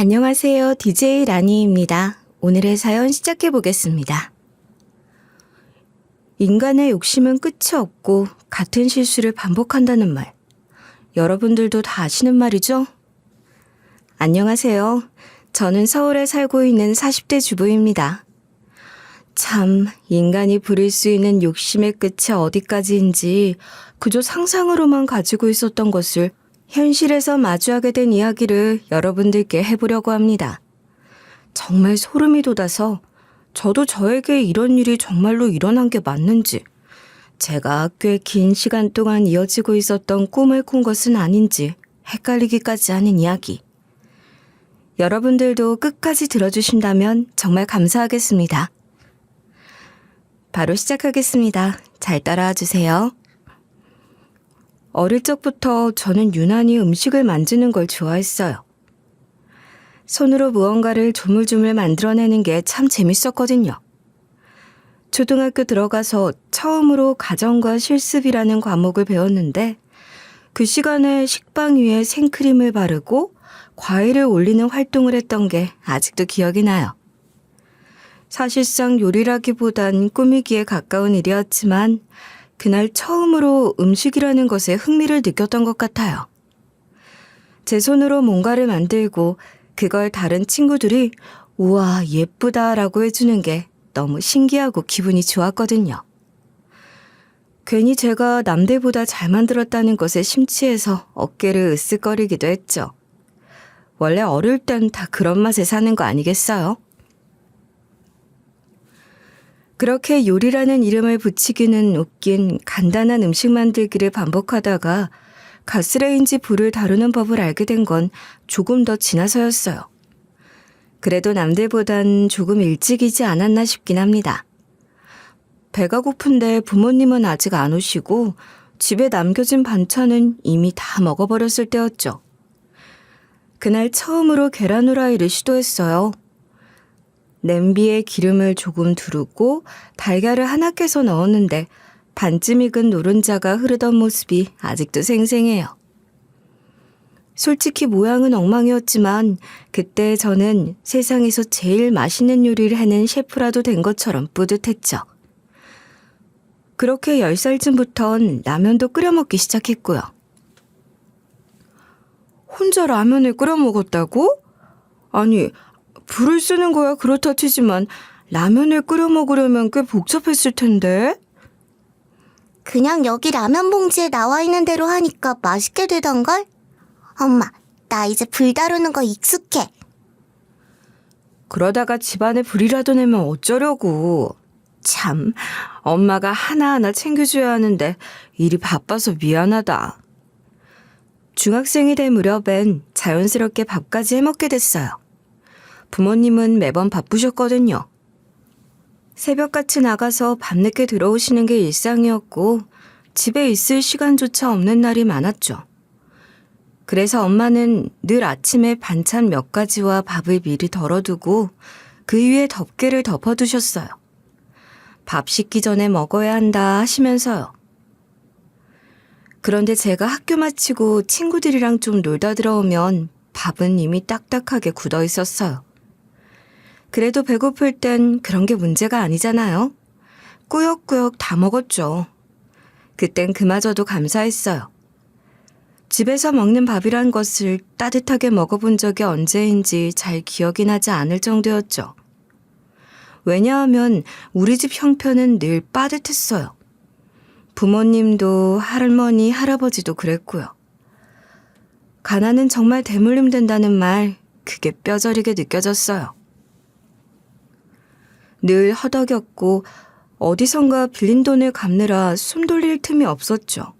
안녕하세요. DJ 라니입니다. 오늘의 사연 시작해 보겠습니다. 인간의 욕심은 끝이 없고 같은 실수를 반복한다는 말. 여러분들도 다 아시는 말이죠? 안녕하세요. 저는 서울에 살고 있는 40대 주부입니다. 참, 인간이 부릴 수 있는 욕심의 끝이 어디까지인지 그저 상상으로만 가지고 있었던 것을 현실에서 마주하게 된 이야기를 여러분들께 해보려고 합니다. 정말 소름이 돋아서 저도 저에게 이런 일이 정말로 일어난 게 맞는지, 제가 꽤 긴 시간 동안 이어지고 있었던 꿈을 꾼 것은 아닌지 헷갈리기까지 하는 이야기. 여러분들도 끝까지 들어주신다면 정말 감사하겠습니다. 바로 시작하겠습니다. 잘 따라와 주세요. 어릴 적부터 저는 유난히 음식을 만드는 걸 좋아했어요. 손으로 무언가를 조물조물 만들어내는 게 참 재밌었거든요. 초등학교 들어가서 처음으로 가정과 실습이라는 과목을 배웠는데 그 시간에 식빵 위에 생크림을 바르고 과일을 올리는 활동을 했던 게 아직도 기억이 나요. 사실상 요리라기보단 꾸미기에 가까운 일이었지만 그날 처음으로 음식이라는 것에 흥미를 느꼈던 것 같아요. 제 손으로 뭔가를 만들고 그걸 다른 친구들이 우와 예쁘다 라고 해주는 게 너무 신기하고 기분이 좋았거든요. 괜히 제가 남들보다 잘 만들었다는 것에 심취해서 어깨를 으쓱거리기도 했죠. 원래 어릴 땐 다 그런 맛에 사는 거 아니겠어요? 그렇게 요리라는 이름을 붙이기는 웃긴 간단한 음식 만들기를 반복하다가 가스레인지 불을 다루는 법을 알게 된 건 조금 더 지나서였어요. 그래도 남들보단 조금 일찍이지 않았나 싶긴 합니다. 배가 고픈데 부모님은 아직 안 오시고 집에 남겨진 반찬은 이미 다 먹어버렸을 때였죠. 그날 처음으로 계란 후라이를 시도했어요. 냄비에 기름을 조금 두르고 달걀을 하나 깨서 넣었는데 반쯤 익은 노른자가 흐르던 모습이 아직도 생생해요. 솔직히 모양은 엉망이었지만 그때 저는 세상에서 제일 맛있는 요리를 해낸 셰프라도 된 것처럼 뿌듯했죠. 그렇게 10살쯤부턴 라면도 끓여 먹기 시작했고요. 혼자 라면을 끓여 먹었다고? 아니, 불을 쓰는 거야 그렇다 치지만 라면을 끓여 먹으려면 꽤 복잡했을 텐데? 그냥 여기 라면 봉지에 나와 있는 대로 하니까 맛있게 되던걸? 엄마, 나 이제 불 다루는 거 익숙해. 그러다가 집안에 불이라도 내면 어쩌려고. 참, 엄마가 하나하나 챙겨줘야 하는데 일이 바빠서 미안하다. 중학생이 될 무렵엔 자연스럽게 밥까지 해먹게 됐어요. 부모님은 매번 바쁘셨거든요. 새벽같이 나가서 밤늦게 들어오시는 게 일상이었고 집에 있을 시간조차 없는 날이 많았죠. 그래서 엄마는 늘 아침에 반찬 몇 가지와 밥을 미리 덜어두고 그 위에 덮개를 덮어두셨어요. 밥 식기 전에 먹어야 한다 하시면서요. 그런데 제가 학교 마치고 친구들이랑 좀 놀다 들어오면 밥은 이미 딱딱하게 굳어 있었어요. 그래도 배고플 땐 그런 게 문제가 아니잖아요. 꾸역꾸역 다 먹었죠. 그땐 그마저도 감사했어요. 집에서 먹는 밥이란 것을 따뜻하게 먹어본 적이 언제인지 잘 기억이 나지 않을 정도였죠. 왜냐하면 우리 집 형편은 늘 빠듯했어요. 부모님도 할머니, 할아버지도 그랬고요. 가난은 정말 대물림 된다는 말, 그게 뼈저리게 느껴졌어요. 늘 허덕였고 어디선가 빌린 돈을 갚느라 숨 돌릴 틈이 없었죠.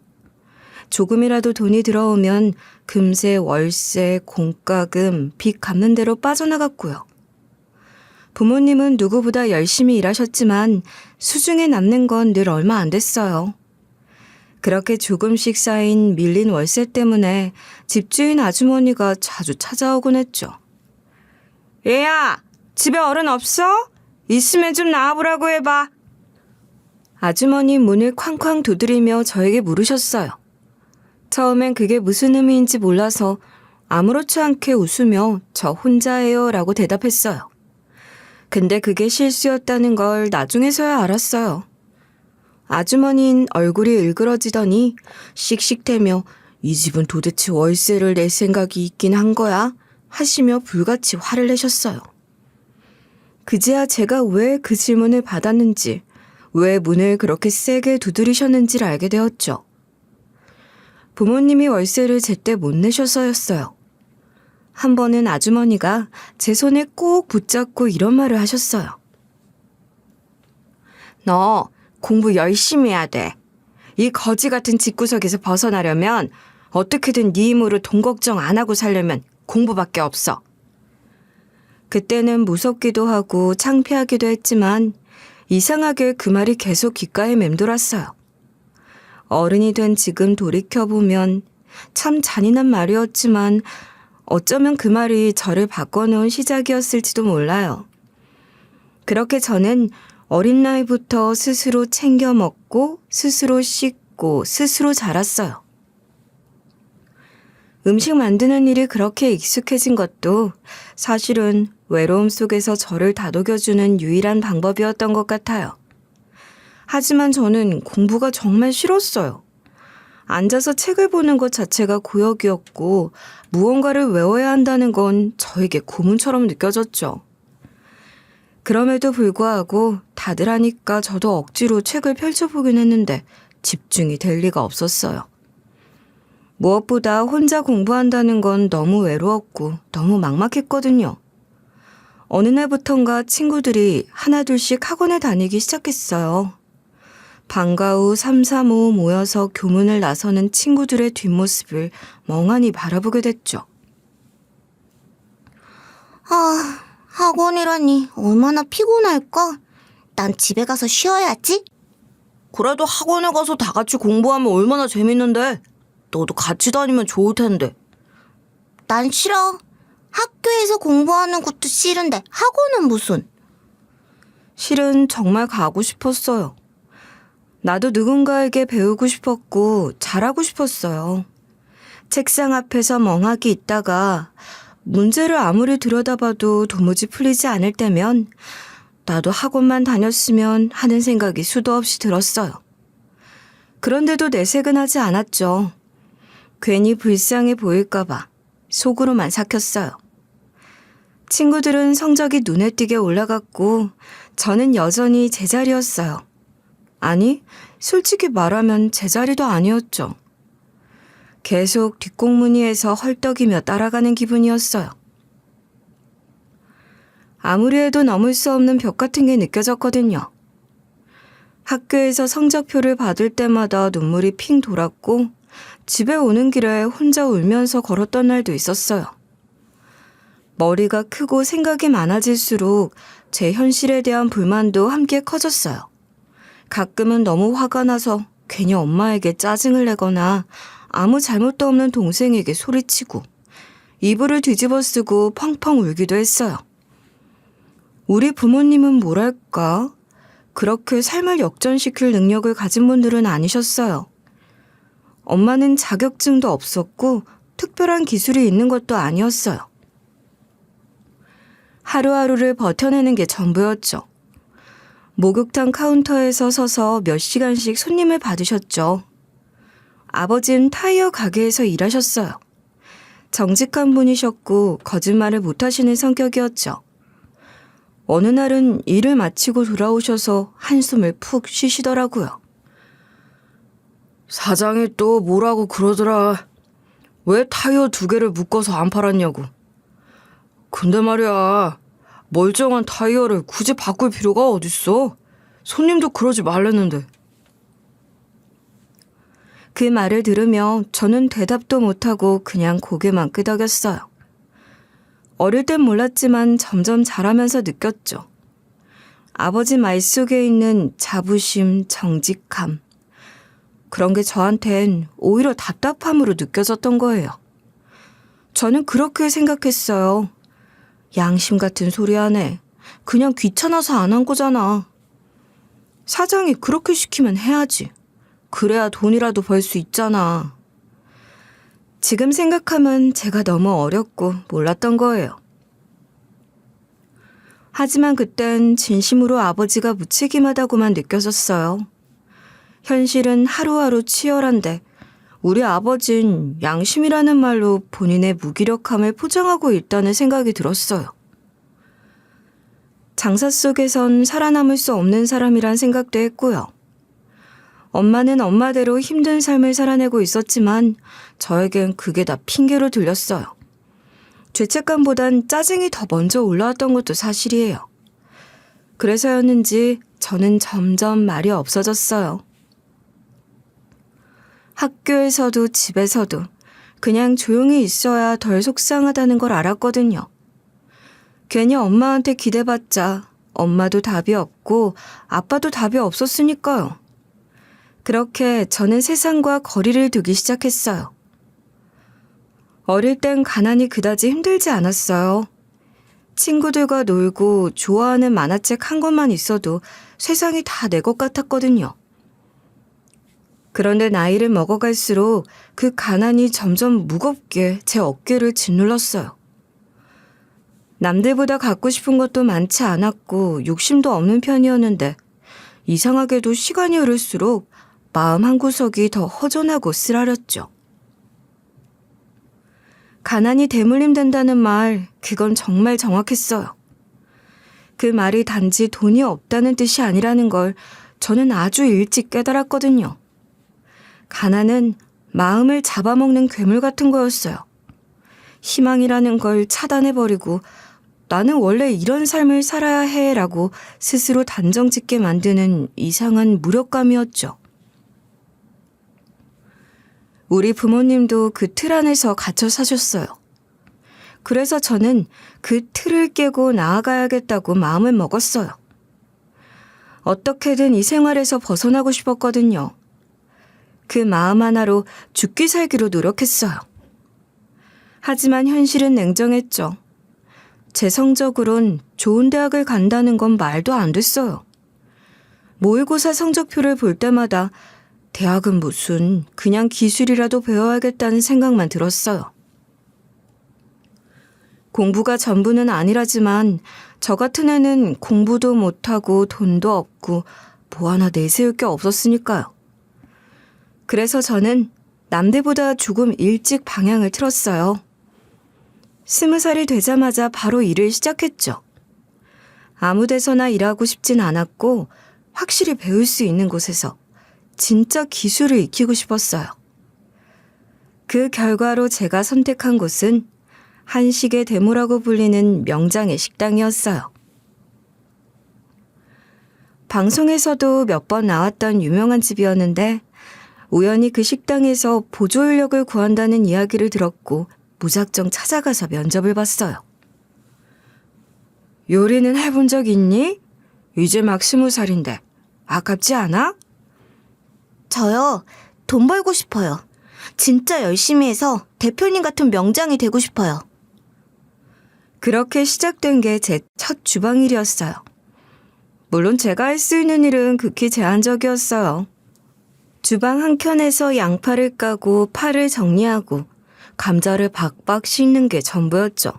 조금이라도 돈이 들어오면 금세 월세, 공과금, 빚 갚는 대로 빠져나갔고요. 부모님은 누구보다 열심히 일하셨지만 수중에 남는 건 늘 얼마 안 됐어요. 그렇게 조금씩 쌓인 밀린 월세 때문에 집주인 아주머니가 자주 찾아오곤 했죠. 얘야, 집에 어른 없어? 있으면 좀 나와보라고 해봐. 아주머니 문을 쾅쾅 두드리며 저에게 물으셨어요. 처음엔 그게 무슨 의미인지 몰라서 아무렇지 않게 웃으며 저 혼자예요 라고 대답했어요. 근데 그게 실수였다는 걸 나중에서야 알았어요. 아주머니는 얼굴이 일그러지더니 씩씩대며 이 집은 도대체 월세를 낼 생각이 있긴 한 거야? 하시며 불같이 화를 내셨어요. 그제야 제가 왜 그 질문을 받았는지, 왜 문을 그렇게 세게 두드리셨는지를 알게 되었죠. 부모님이 월세를 제때 못 내셔서였어요. 한 번은 아주머니가 제 손을 꼭 붙잡고 이런 말을 하셨어요. 너 공부 열심히 해야 돼. 이 거지 같은 집구석에서 벗어나려면 어떻게든 네 힘으로 돈 걱정 안 하고 살려면 공부밖에 없어. 그때는 무섭기도 하고 창피하기도 했지만 이상하게 그 말이 계속 귓가에 맴돌았어요. 어른이 된 지금 돌이켜보면 참 잔인한 말이었지만 어쩌면 그 말이 저를 바꿔놓은 시작이었을지도 몰라요. 그렇게 저는 어린 나이부터 스스로 챙겨 먹고 스스로 씻고 스스로 자랐어요. 음식 만드는 일이 그렇게 익숙해진 것도 사실은 외로움 속에서 저를 다독여주는 유일한 방법이었던 것 같아요. 하지만 저는 공부가 정말 싫었어요. 앉아서 책을 보는 것 자체가 고역이었고 무언가를 외워야 한다는 건 저에게 고문처럼 느껴졌죠. 그럼에도 불구하고 다들 하니까 저도 억지로 책을 펼쳐보긴 했는데 집중이 될 리가 없었어요. 무엇보다 혼자 공부한다는 건 너무 외로웠고 너무 막막했거든요. 어느 날부턴가 친구들이 하나둘씩 학원에 다니기 시작했어요. 방과 후 3, 4, 5 모여서 교문을 나서는 친구들의 뒷모습을 멍하니 바라보게 됐죠. 학원이라니 얼마나 피곤할까? 난 집에 가서 쉬어야지. 그래도 학원에 가서 다 같이 공부하면 얼마나 재밌는데. 너도 같이 다니면 좋을 텐데. 난 싫어. 학교에서 공부하는 것도 싫은데 학원은 무슨. 실은 정말 가고 싶었어요. 나도 누군가에게 배우고 싶었고 잘하고 싶었어요. 책상 앞에서 멍하게 있다가 문제를 아무리 들여다봐도 도무지 풀리지 않을 때면 나도 학원만 다녔으면 하는 생각이 수도 없이 들었어요. 그런데도 내색은 하지 않았죠. 괜히 불쌍해 보일까봐 속으로만 삭혔어요. 친구들은 성적이 눈에 띄게 올라갔고 저는 여전히 제자리였어요. 아니, 솔직히 말하면 제자리도 아니었죠. 계속 뒷공무니에서 헐떡이며 따라가는 기분이었어요. 아무리 해도 넘을 수 없는 벽 같은 게 느껴졌거든요. 학교에서 성적표를 받을 때마다 눈물이 핑 돌았고 집에 오는 길에 혼자 울면서 걸었던 날도 있었어요. 머리가 크고 생각이 많아질수록 제 현실에 대한 불만도 함께 커졌어요. 가끔은 너무 화가 나서 괜히 엄마에게 짜증을 내거나 아무 잘못도 없는 동생에게 소리치고 이불을 뒤집어 쓰고 펑펑 울기도 했어요. 우리 부모님은 뭐랄까? 그렇게 삶을 역전시킬 능력을 가진 분들은 아니셨어요. 엄마는 자격증도 없었고 특별한 기술이 있는 것도 아니었어요. 하루하루를 버텨내는 게 전부였죠. 목욕탕 카운터에서 서서 몇 시간씩 손님을 받으셨죠. 아버지는 타이어 가게에서 일하셨어요. 정직한 분이셨고 거짓말을 못하시는 성격이었죠. 어느 날은 일을 마치고 돌아오셔서 한숨을 푹 쉬시더라고요. 사장이 또 뭐라고 그러더라. 왜 타이어 2개를 묶어서 안 팔았냐고. 근데 말이야, 멀쩡한 타이어를 굳이 바꿀 필요가 어딨어. 손님도 그러지 말랬는데. 그 말을 들으며 저는 대답도 못하고 그냥 고개만 끄덕였어요. 어릴 땐 몰랐지만 점점 자라면서 느꼈죠. 아버지 말 속에 있는 자부심, 정직함. 그런 게 저한텐 오히려 답답함으로 느껴졌던 거예요. 저는 그렇게 생각했어요. 양심 같은 소리 하네. 그냥 귀찮아서 안 한 거잖아. 사장이 그렇게 시키면 해야지. 그래야 돈이라도 벌 수 있잖아. 지금 생각하면 제가 너무 어렸고 몰랐던 거예요. 하지만 그땐 진심으로 아버지가 무책임하다고만 느껴졌어요. 현실은 하루하루 치열한데 우리 아버진 양심이라는 말로 본인의 무기력함을 포장하고 있다는 생각이 들었어요. 장사 속에선 살아남을 수 없는 사람이란 생각도 했고요. 엄마는 엄마대로 힘든 삶을 살아내고 있었지만 저에겐 그게 다 핑계로 들렸어요. 죄책감보단 짜증이 더 먼저 올라왔던 것도 사실이에요. 그래서였는지 저는 점점 말이 없어졌어요. 학교에서도 집에서도 그냥 조용히 있어야 덜 속상하다는 걸 알았거든요. 괜히 엄마한테 기대봤자 엄마도 답이 없고 아빠도 답이 없었으니까요. 그렇게 저는 세상과 거리를 두기 시작했어요. 어릴 땐 가난이 그다지 힘들지 않았어요. 친구들과 놀고 좋아하는 만화책 한 권만 있어도 세상이 다 내 것 같았거든요. 그런데 나이를 먹어갈수록 그 가난이 점점 무겁게 제 어깨를 짓눌렀어요. 남들보다 갖고 싶은 것도 많지 않았고 욕심도 없는 편이었는데 이상하게도 시간이 흐를수록 마음 한구석이 더 허전하고 쓰라렸죠. 가난이 대물림 된다는 말, 그건 정말 정확했어요. 그 말이 단지 돈이 없다는 뜻이 아니라는 걸 저는 아주 일찍 깨달았거든요. 가난은 마음을 잡아먹는 괴물 같은 거였어요. 희망이라는 걸 차단해버리고 나는 원래 이런 삶을 살아야 해라고 스스로 단정짓게 만드는 이상한 무력감이었죠. 우리 부모님도 그 틀 안에서 갇혀 사셨어요. 그래서 저는 그 틀을 깨고 나아가야겠다고 마음을 먹었어요. 어떻게든 이 생활에서 벗어나고 싶었거든요. 그 마음 하나로 죽기 살기로 노력했어요. 하지만 현실은 냉정했죠. 제 성적으론 좋은 대학을 간다는 건 말도 안 됐어요. 모의고사 성적표를 볼 때마다 대학은 무슨 그냥 기술이라도 배워야겠다는 생각만 들었어요. 공부가 전부는 아니라지만 저 같은 애는 공부도 못하고 돈도 없고 뭐 하나 내세울 게 없었으니까요. 그래서 저는 남들보다 조금 일찍 방향을 틀었어요. 20살이 되자마자 바로 일을 시작했죠. 아무 데서나 일하고 싶진 않았고 확실히 배울 수 있는 곳에서 진짜 기술을 익히고 싶었어요. 그 결과로 제가 선택한 곳은 한식의 데모라고 불리는 명장의 식당이었어요. 방송에서도 몇 번 나왔던 유명한 집이었는데 우연히 그 식당에서 보조 인력을 구한다는 이야기를 들었고 무작정 찾아가서 면접을 봤어요. 요리는 해본 적 있니? 이제 막 20살인데 아깝지 않아? 저요, 돈 벌고 싶어요. 진짜 열심히 해서 대표님 같은 명장이 되고 싶어요. 그렇게 시작된 게 제 첫 주방일이었어요. 물론 제가 할 수 있는 일은 극히 제한적이었어요. 주방 한켠에서 양파를 까고 파를 정리하고 감자를 박박 씻는 게 전부였죠.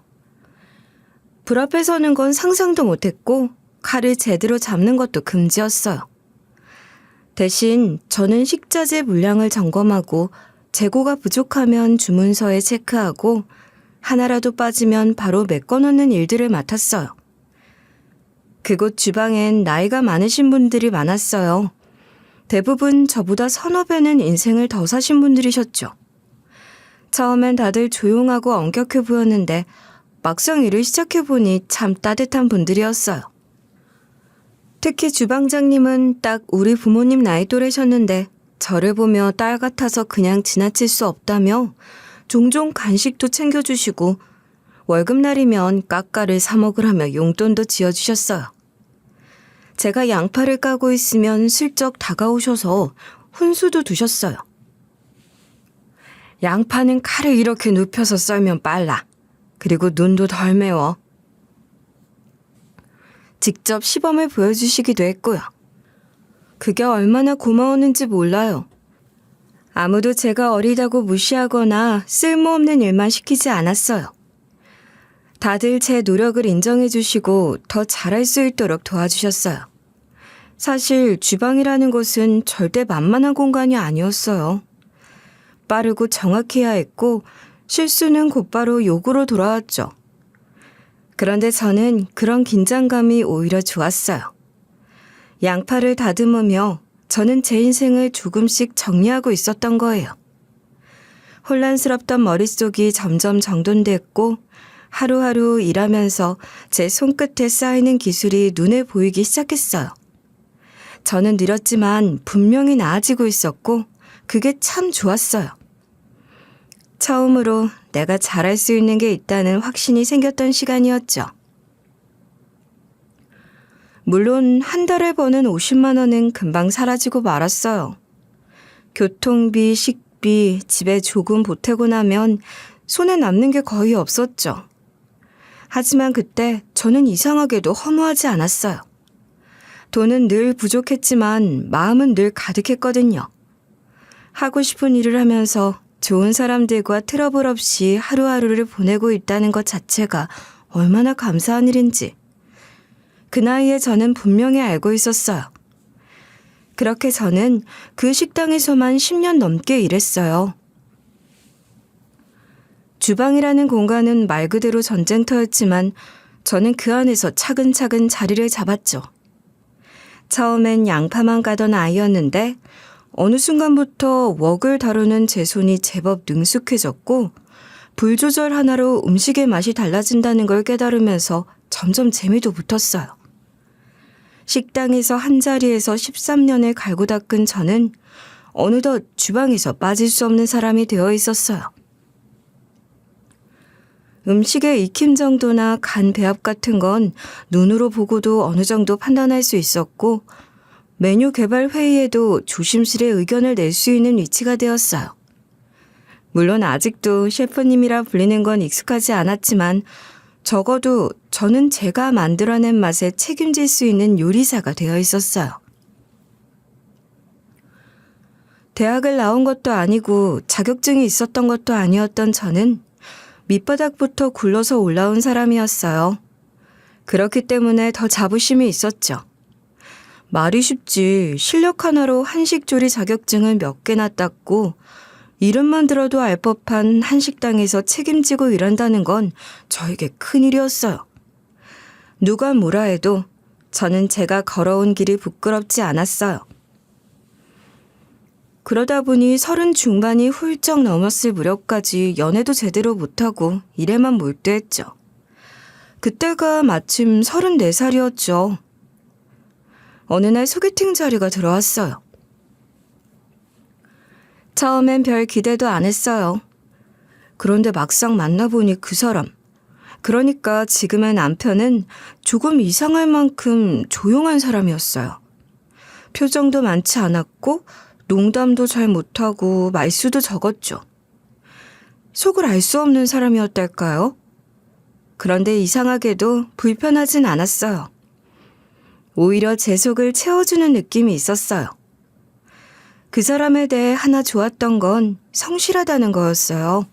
불 앞에 서는 건 상상도 못했고 칼을 제대로 잡는 것도 금지였어요. 대신 저는 식자재 물량을 점검하고 재고가 부족하면 주문서에 체크하고 하나라도 빠지면 바로 메꿔놓는 일들을 맡았어요. 그곳 주방엔 나이가 많으신 분들이 많았어요. 대부분 저보다 서너 배는 인생을 더 사신 분들이셨죠. 처음엔 다들 조용하고 엄격해 보였는데 막상 일을 시작해보니 참 따뜻한 분들이었어요. 특히 주방장님은 딱 우리 부모님 나이 또래셨는데 저를 보며 딸 같아서 그냥 지나칠 수 없다며 종종 간식도 챙겨주시고 월급날이면 까까를 사 먹으라며 용돈도 지어주셨어요. 제가 양파를 까고 있으면 슬쩍 다가오셔서 훈수도 두셨어요. 양파는 칼을 이렇게 눕혀서 썰면 빨라. 그리고 눈도 덜 매워. 직접 시범을 보여주시기도 했고요. 그게 얼마나 고마웠는지 몰라요. 아무도 제가 어리다고 무시하거나 쓸모없는 일만 시키지 않았어요. 다들 제 노력을 인정해 주시고 더 잘할 수 있도록 도와주셨어요. 사실 주방이라는 곳은 절대 만만한 공간이 아니었어요. 빠르고 정확해야 했고 실수는 곧바로 욕으로 돌아왔죠. 그런데 저는 그런 긴장감이 오히려 좋았어요. 양파를 다듬으며 저는 제 인생을 조금씩 정리하고 있었던 거예요. 혼란스럽던 머릿속이 점점 정돈됐고 하루하루 일하면서 제 손끝에 쌓이는 기술이 눈에 보이기 시작했어요. 저는 느렸지만 분명히 나아지고 있었고 그게 참 좋았어요. 처음으로 내가 잘할 수 있는 게 있다는 확신이 생겼던 시간이었죠. 물론 한 달에 버는 50만 원은 금방 사라지고 말았어요. 교통비, 식비, 집에 조금 보태고 나면 손에 남는 게 거의 없었죠. 하지만 그때 저는 이상하게도 허무하지 않았어요. 돈은 늘 부족했지만 마음은 늘 가득했거든요. 하고 싶은 일을 하면서 좋은 사람들과 트러블 없이 하루하루를 보내고 있다는 것 자체가 얼마나 감사한 일인지 그 나이에 저는 분명히 알고 있었어요. 그렇게 저는 그 식당에서만 10년 넘게 일했어요. 주방이라는 공간은 말 그대로 전쟁터였지만 저는 그 안에서 차근차근 자리를 잡았죠. 처음엔 양파만 가던 아이였는데 어느 순간부터 웍을 다루는 제 손이 제법 능숙해졌고 불 조절 하나로 음식의 맛이 달라진다는 걸 깨달으면서 점점 재미도 붙었어요. 식당에서 한자리에서 13년을 갈고 닦은 저는 어느덧 주방에서 빠질 수 없는 사람이 되어 있었어요. 음식의 익힘 정도나 간 배합 같은 건 눈으로 보고도 어느 정도 판단할 수 있었고 메뉴 개발 회의에도 조심스레 의견을 낼 수 있는 위치가 되었어요. 물론 아직도 셰프님이라 불리는 건 익숙하지 않았지만 적어도 저는 제가 만들어낸 맛에 책임질 수 있는 요리사가 되어 있었어요. 대학을 나온 것도 아니고 자격증이 있었던 것도 아니었던 저는 밑바닥부터 굴러서 올라온 사람이었어요. 그렇기 때문에 더 자부심이 있었죠. 말이 쉽지 실력 하나로 한식조리 자격증을 몇 개나 땄고 이름만 들어도 알 법한 한식당에서 책임지고 일한다는 건 저에게 큰일이었어요. 누가 뭐라 해도 저는 제가 걸어온 길이 부끄럽지 않았어요. 그러다 보니 30 중반이 훌쩍 넘었을 무렵까지 연애도 제대로 못하고 일에만 몰두했죠. 그때가 마침 34살이었죠. 어느 날 소개팅 자리가 들어왔어요. 처음엔 별 기대도 안 했어요. 그런데 막상 만나보니 그 사람, 그러니까 지금의 남편은 조금 이상할 만큼 조용한 사람이었어요. 표정도 많지 않았고 농담도 잘 못하고 말수도 적었죠. 속을 알 수 없는 사람이었달까요? 그런데 이상하게도 불편하진 않았어요. 오히려 제 속을 채워주는 느낌이 있었어요. 그 사람에 대해 하나 좋았던 건 성실하다는 거였어요.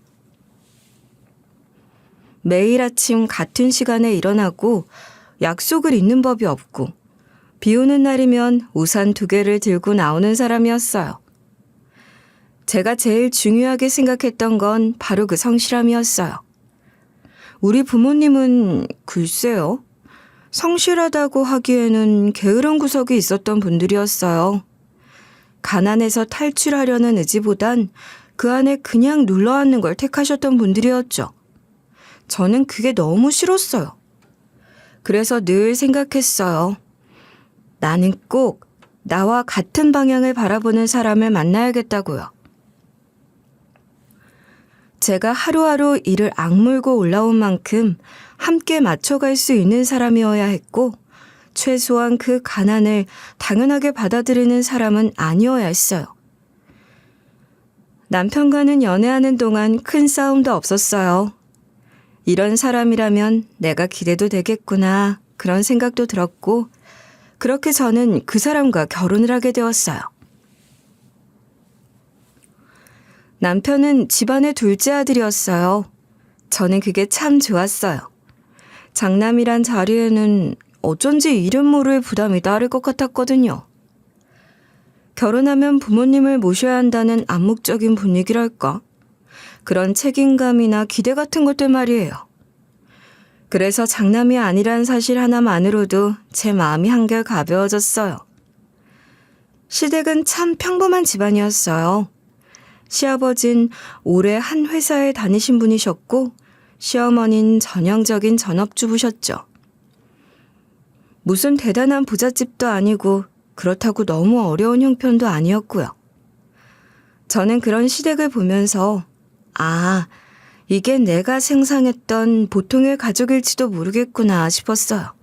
매일 아침 같은 시간에 일어나고 약속을 잊는 법이 없고 비 오는 날이면 우산 2개를 들고 나오는 사람이었어요. 제가 제일 중요하게 생각했던 건 바로 그 성실함이었어요. 우리 부모님은 글쎄요. 성실하다고 하기에는 게으른 구석이 있었던 분들이었어요. 가난에서 탈출하려는 의지보단 그 안에 그냥 눌러앉는 걸 택하셨던 분들이었죠. 저는 그게 너무 싫었어요. 그래서 늘 생각했어요. 나는 꼭 나와 같은 방향을 바라보는 사람을 만나야겠다고요. 제가 하루하루 일을 악물고 올라온 만큼 함께 맞춰갈 수 있는 사람이어야 했고 최소한 그 가난을 당연하게 받아들이는 사람은 아니어야 했어요. 남편과는 연애하는 동안 큰 싸움도 없었어요. 이런 사람이라면 내가 기대도 되겠구나 그런 생각도 들었고 그렇게 저는 그 사람과 결혼을 하게 되었어요. 남편은 집안의 둘째 아들이었어요. 저는 그게 참 좋았어요. 장남이란 자리에는 어쩐지 이름 모를 부담이 따를 것 같았거든요. 결혼하면 부모님을 모셔야 한다는 암묵적인 분위기랄까? 그런 책임감이나 기대 같은 것들 말이에요. 그래서 장남이 아니란 사실 하나만으로도 제 마음이 한결 가벼워졌어요. 시댁은 참 평범한 집안이었어요. 시아버진 오래 한 회사에 다니신 분이셨고 시어머니는 전형적인 전업주부셨죠. 무슨 대단한 부잣집도 아니고 그렇다고 너무 어려운 형편도 아니었고요. 저는 그런 시댁을 보면서 이게 내가 상상했던 보통의 가족일지도 모르겠구나 싶었어요.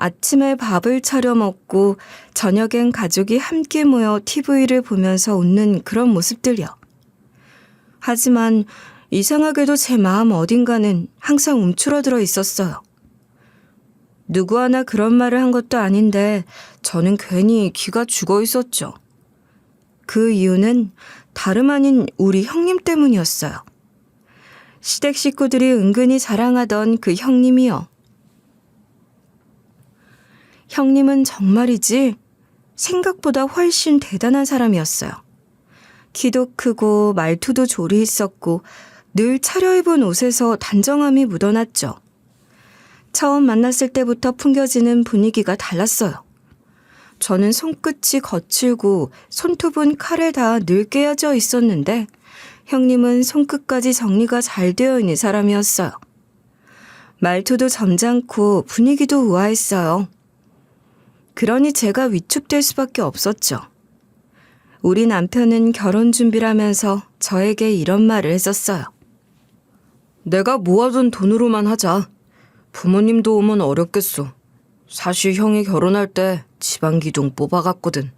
아침에 밥을 차려 먹고 저녁엔 가족이 함께 모여 TV를 보면서 웃는 그런 모습들이요. 하지만 이상하게도 제 마음 어딘가는 항상 움츠러들어 있었어요. 누구 하나 그런 말을 한 것도 아닌데 저는 괜히 기가 죽어 있었죠. 그 이유는 다름 아닌 우리 형님 때문이었어요. 시댁 식구들이 은근히 자랑하던 그 형님이요. 형님은 정말이지 생각보다 훨씬 대단한 사람이었어요. 키도 크고 말투도 조리 있었고 늘 차려입은 옷에서 단정함이 묻어났죠. 처음 만났을 때부터 풍겨지는 분위기가 달랐어요. 저는 손끝이 거칠고 손톱은 칼에 다 늘 깨어져 있었는데 형님은 손끝까지 정리가 잘 되어 있는 사람이었어요. 말투도 점잖고 분위기도 우아했어요. 그러니 제가 위축될 수밖에 없었죠. 우리 남편은 결혼 준비를 하면서 저에게 이런 말을 했었어요. 내가 모아둔 돈으로만 하자. 부모님 도움은 어렵겠소. 사실 형이 결혼할 때 집안 기둥 뽑아갔거든.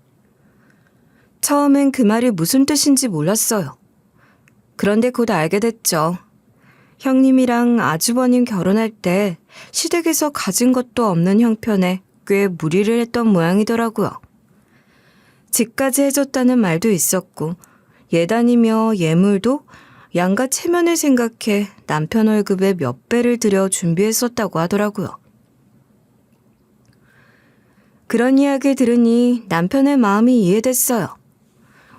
처음엔 그 말이 무슨 뜻인지 몰랐어요. 그런데 곧 알게 됐죠. 형님이랑 아주버님 결혼할 때 시댁에서 가진 것도 없는 형편에 꽤 무리를 했던 모양이더라고요. 집까지 해줬다는 말도 있었고 예단이며 예물도 양가 체면을 생각해 남편 월급의 몇 배를 들여 준비했었다고 하더라고요. 그런 이야기를 들으니 남편의 마음이 이해됐어요.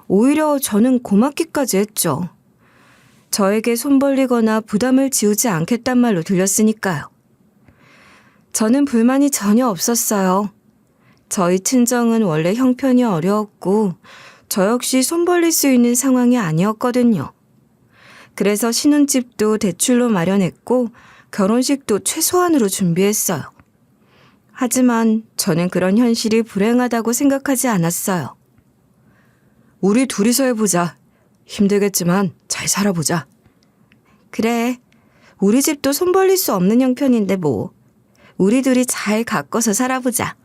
오히려 저는 고맙기까지 했죠. 저에게 손 벌리거나 부담을 지우지 않겠단 말로 들렸으니까요. 저는 불만이 전혀 없었어요. 저희 친정은 원래 형편이 어려웠고 저 역시 손 벌릴 수 있는 상황이 아니었거든요. 그래서 신혼집도 대출로 마련했고 결혼식도 최소한으로 준비했어요. 하지만 저는 그런 현실이 불행하다고 생각하지 않았어요. 우리 둘이서 해보자. 힘들겠지만 잘 살아보자. 그래. 우리 집도 손 벌릴 수 없는 형편인데 뭐. 우리 둘이 잘 가꿔서 살아보자.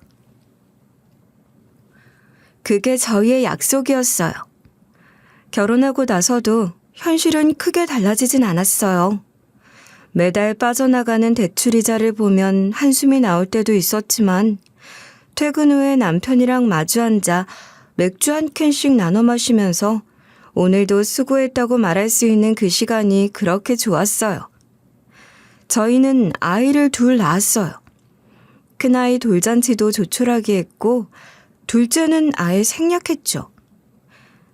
그게 저희의 약속이었어요. 결혼하고 나서도 현실은 크게 달라지진 않았어요. 매달 빠져나가는 대출이자를 보면 한숨이 나올 때도 있었지만 퇴근 후에 남편이랑 마주 앉아 맥주 한 캔씩 나눠 마시면서 오늘도 수고했다고 말할 수 있는 그 시간이 그렇게 좋았어요. 저희는 아이를 둘 낳았어요. 큰아이 돌잔치도 조촐하게 했고 둘째는 아예 생략했죠.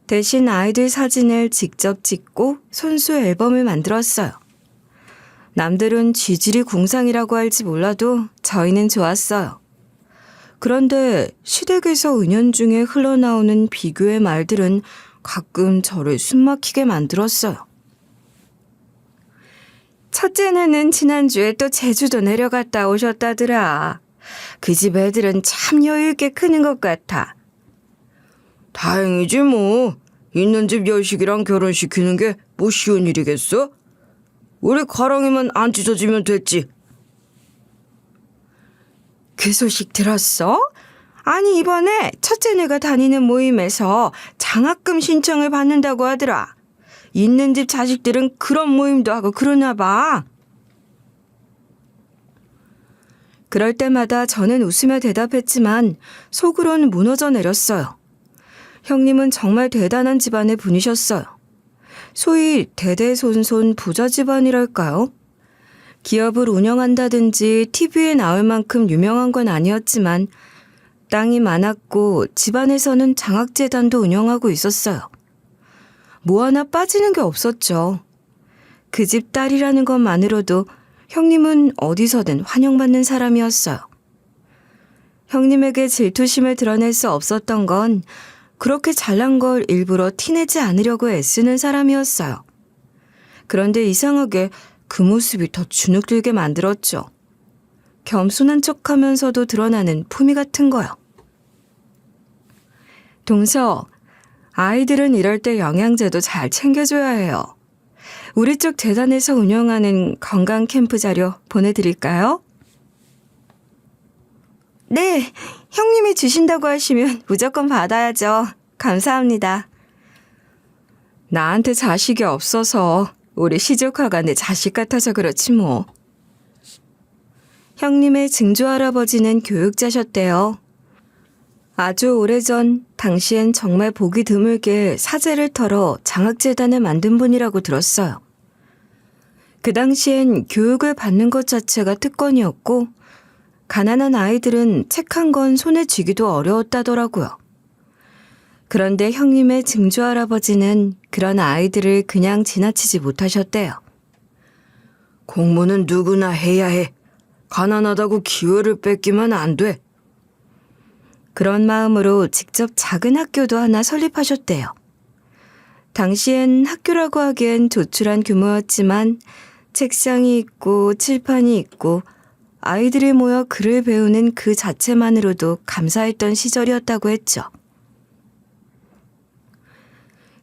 대신 아이들 사진을 직접 찍고 손수 앨범을 만들었어요. 남들은 쥐질이 궁상이라고 할지 몰라도 저희는 좋았어요. 그런데 시댁에서 은연중에 흘러나오는 비교의 말들은 가끔 저를 숨막히게 만들었어요. 첫째는 지난주에 또 제주도 내려갔다 오셨다더라. 그 집 애들은 참 여유있게 크는 것 같아. 다행이지 뭐. 있는 집 여식이랑 결혼시키는 게 뭐 쉬운 일이겠어? 우리 가랑이만 안 찢어지면 됐지. 그 소식 들었어? 아니 이번에 첫째네가 다니는 모임에서 장학금 신청을 받는다고 하더라. 있는 집 자식들은 그런 모임도 하고 그러나 봐. 그럴 때마다 저는 웃으며 대답했지만 속으로는 무너져 내렸어요. 형님은 정말 대단한 집안의 분이셨어요. 소위 대대손손 부자 집안이랄까요? 기업을 운영한다든지 TV에 나올 만큼 유명한 건 아니었지만 땅이 많았고 집안에서는 장학재단도 운영하고 있었어요. 뭐 하나 빠지는 게 없었죠. 그 집 딸이라는 것만으로도 형님은 어디서든 환영받는 사람이었어요. 형님에게 질투심을 드러낼 수 없었던 건 그렇게 잘난 걸 일부러 티내지 않으려고 애쓰는 사람이었어요. 그런데 이상하게 그 모습이 더 주눅들게 만들었죠. 겸손한 척하면서도 드러나는 품위 같은 거요. 동서, 아이들은 이럴 때 영양제도 잘 챙겨줘야 해요. 우리 쪽 재단에서 운영하는 건강 캠프 자료 보내드릴까요? 네, 형님이 주신다고 하시면 무조건 받아야죠. 감사합니다. 나한테 자식이 없어서 우리 시조카가 내 자식 같아서 그렇지 뭐. 형님의 증조할아버지는 교육자셨대요. 아주 오래전 당시엔 정말 보기 드물게 사제를 털어 장학재단을 만든 분이라고 들었어요. 그 당시엔 교육을 받는 것 자체가 특권이었고 가난한 아이들은 책 한 권 손에 쥐기도 어려웠다더라고요. 그런데 형님의 증조할아버지는 그런 아이들을 그냥 지나치지 못하셨대요. 공부는 누구나 해야 해. 가난하다고 기회를 뺏기면 안 돼. 그런 마음으로 직접 작은 학교도 하나 설립하셨대요. 당시엔 학교라고 하기엔 조촐한 규모였지만 책상이 있고 칠판이 있고 아이들이 모여 글을 배우는 그 자체만으로도 감사했던 시절이었다고 했죠.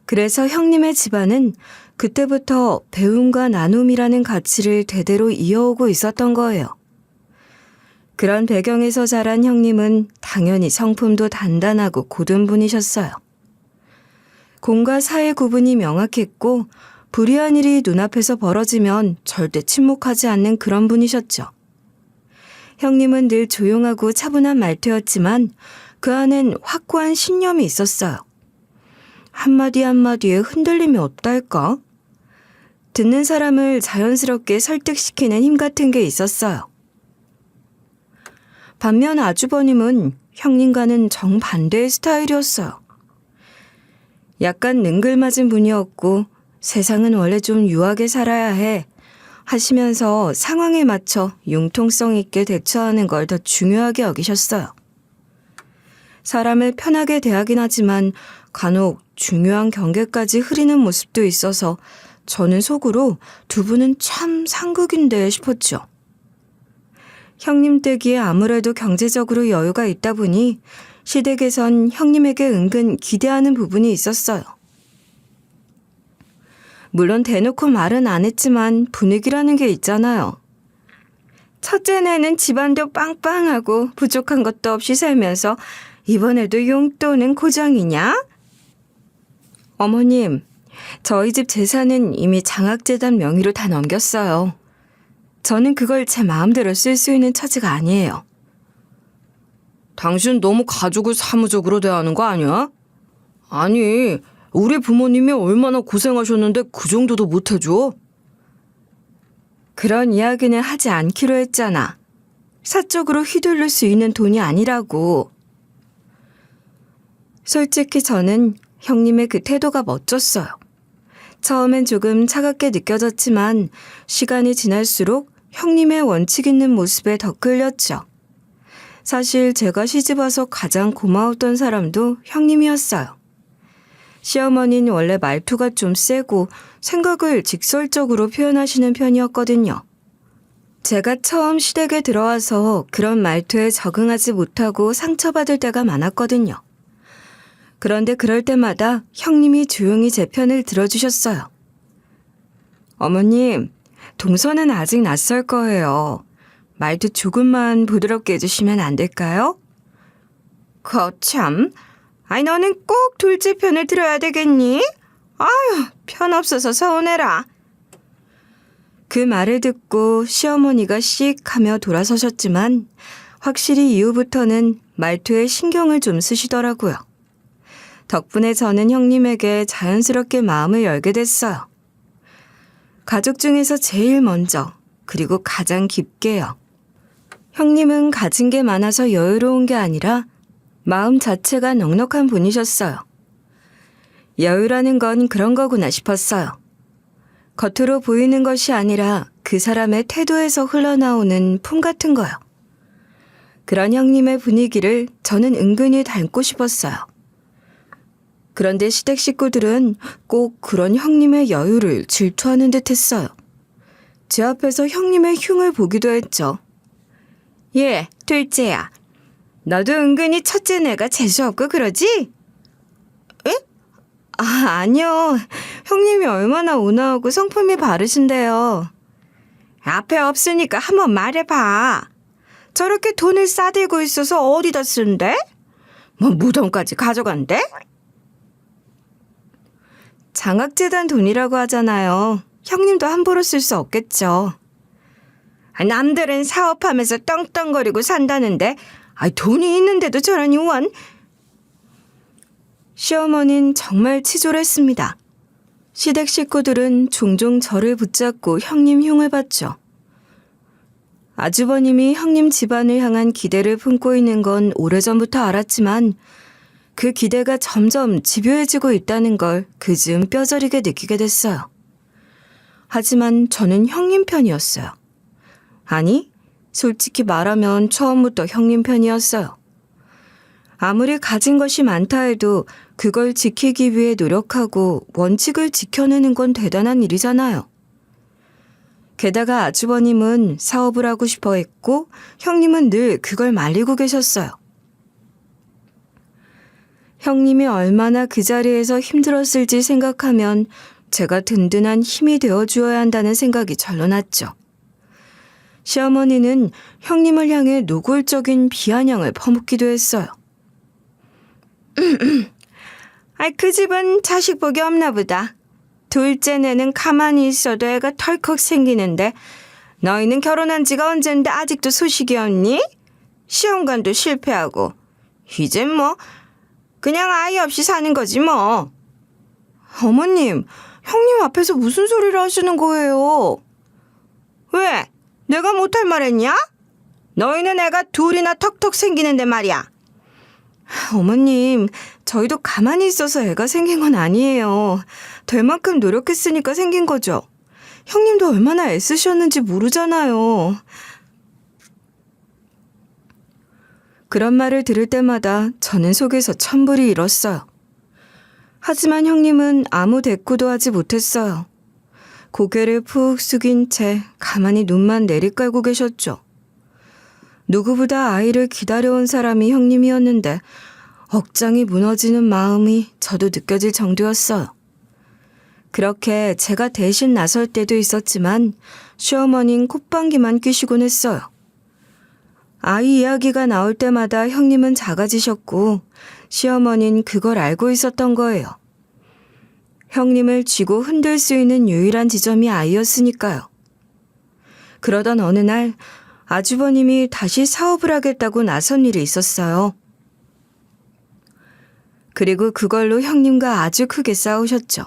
그래서 형님의 집안은 그때부터 배움과 나눔이라는 가치를 대대로 이어오고 있었던 거예요. 그런 배경에서 자란 형님은 당연히 성품도 단단하고 고든 분이셨어요. 공과 사의 구분이 명확했고 불의한 일이 눈앞에서 벌어지면 절대 침묵하지 않는 그런 분이셨죠. 형님은 늘 조용하고 차분한 말투였지만 그 안엔 확고한 신념이 있었어요. 한마디 한마디에 흔들림이 없달까? 듣는 사람을 자연스럽게 설득시키는 힘 같은 게 있었어요. 반면 아주버님은 형님과는 정반대의 스타일이었어요. 약간 능글맞은 분이었고 세상은 원래 좀 유하게 살아야 해 하시면서 상황에 맞춰 융통성 있게 대처하는 걸 더 중요하게 여기셨어요. 사람을 편하게 대하긴 하지만 간혹 중요한 경계까지 흐리는 모습도 있어서 저는 속으로 두 분은 참 상극인데 싶었죠. 형님 댁이 아무래도 경제적으로 여유가 있다 보니 시댁에선 형님에게 은근 기대하는 부분이 있었어요. 물론 대놓고 말은 안 했지만 분위기라는 게 있잖아요. 첫째네는 집안도 빵빵하고 부족한 것도 없이 살면서 이번에도 용돈은 고정이냐? 어머님, 저희 집 재산은 이미 장학재단 명의로 다 넘겼어요. 저는 그걸 제 마음대로 쓸 수 있는 처지가 아니에요. 당신 너무 가족을 사무적으로 대하는 거 아니야? 아니, 우리 부모님이 얼마나 고생하셨는데 그 정도도 못 해줘? 그런 이야기는 하지 않기로 했잖아. 사적으로 휘둘릴 수 있는 돈이 아니라고. 솔직히 저는 형님의 그 태도가 멋졌어요. 처음엔 조금 차갑게 느껴졌지만 시간이 지날수록 형님의 원칙 있는 모습에 더 끌렸죠. 사실 제가 시집와서 가장 고마웠던 사람도 형님이었어요. 시어머니는 원래 말투가 좀 세고 생각을 직설적으로 표현하시는 편이었거든요. 제가 처음 시댁에 들어와서 그런 말투에 적응하지 못하고 상처받을 때가 많았거든요. 그런데 그럴 때마다 형님이 조용히 제 편을 들어주셨어요. 어머님, 동서는 아직 낯설 거예요. 말투 조금만 부드럽게 해주시면 안 될까요? 거참, 아니 너는 꼭 둘째 편을 들어야 되겠니? 아유, 편 없어서 서운해라. 그 말을 듣고 시어머니가 씩 하며 돌아서셨지만 확실히 이후부터는 말투에 신경을 좀 쓰시더라고요. 덕분에 저는 형님에게 자연스럽게 마음을 열게 됐어요. 가족 중에서 제일 먼저, 그리고 가장 깊게요. 형님은 가진 게 많아서 여유로운 게 아니라 마음 자체가 넉넉한 분이셨어요. 여유라는 건 그런 거구나 싶었어요. 겉으로 보이는 것이 아니라 그 사람의 태도에서 흘러나오는 품 같은 거요. 그런 형님의 분위기를 저는 은근히 닮고 싶었어요. 그런데 시댁 식구들은 꼭 그런 형님의 여유를 질투하는 듯 했어요. 제 앞에서 형님의 흉을 보기도 했죠. 예, 둘째야. 너도 은근히 첫째네가 재수없고 그러지? 에? 아니요. 형님이 얼마나 온화하고 성품이 바르신데요. 앞에 없으니까 한번 말해봐. 저렇게 돈을 싸들고 있어서 어디다 쓴대? 뭐 무덤까지 가져간대? 장학재단 돈이라고 하잖아요. 형님도 함부로 쓸 수 없겠죠. 남들은 사업하면서 떵떵거리고 산다는데 돈이 있는데도 저러니 원. 시어머니는 정말 치졸했습니다. 시댁 식구들은 종종 저를 붙잡고 형님 흉을 봤죠. 아주버님이 형님 집안을 향한 기대를 품고 있는 건 오래전부터 알았지만 그 기대가 점점 집요해지고 있다는 걸 그즈음 뼈저리게 느끼게 됐어요. 하지만 저는 형님 편이었어요. 아니, 솔직히 말하면 처음부터 형님 편이었어요. 아무리 가진 것이 많다 해도 그걸 지키기 위해 노력하고 원칙을 지켜내는 건 대단한 일이잖아요. 게다가 아주버님은 사업을 하고 싶어 했고 형님은 늘 그걸 말리고 계셨어요. 형님이 얼마나 그 자리에서 힘들었을지 생각하면 제가 든든한 힘이 되어주어야 한다는 생각이 절로 났죠. 시어머니는 형님을 향해 노골적인 비아냥을 퍼붓기도 했어요. 그 집은 자식 복이 없나 보다. 둘째네는 가만히 있어도 애가 털컥 생기는데 너희는 결혼한 지가 언젠데 아직도 소식이 없니? 시험관도 실패하고 이젠 뭐 그냥 아이 없이 사는 거지 뭐. 어머님, 형님 앞에서 무슨 소리를 하시는 거예요? 왜? 내가 못할 말 했냐? 너희는 애가 둘이나 턱턱 생기는데 말이야. 어머님, 저희도 가만히 있어서 애가 생긴 건 아니에요. 될 만큼 노력했으니까 생긴 거죠. 형님도 얼마나 애쓰셨는지 모르잖아요. 그런 말을 들을 때마다 저는 속에서 천불이 일었어요. 하지만 형님은 아무 대꾸도 하지 못했어요. 고개를 푹 숙인 채 가만히 눈만 내리깔고 계셨죠. 누구보다 아이를 기다려온 사람이 형님이었는데 억장이 무너지는 마음이 저도 느껴질 정도였어요. 그렇게 제가 대신 나설 때도 있었지만 시어머니는 콧방귀만 뀌시곤 했어요. 아이 이야기가 나올 때마다 형님은 작아지셨고 시어머니는 그걸 알고 있었던 거예요. 형님을 쥐고 흔들 수 있는 유일한 지점이 아이였으니까요. 그러던 어느 날 아주버님이 다시 사업을 하겠다고 나선 일이 있었어요. 그리고 그걸로 형님과 아주 크게 싸우셨죠.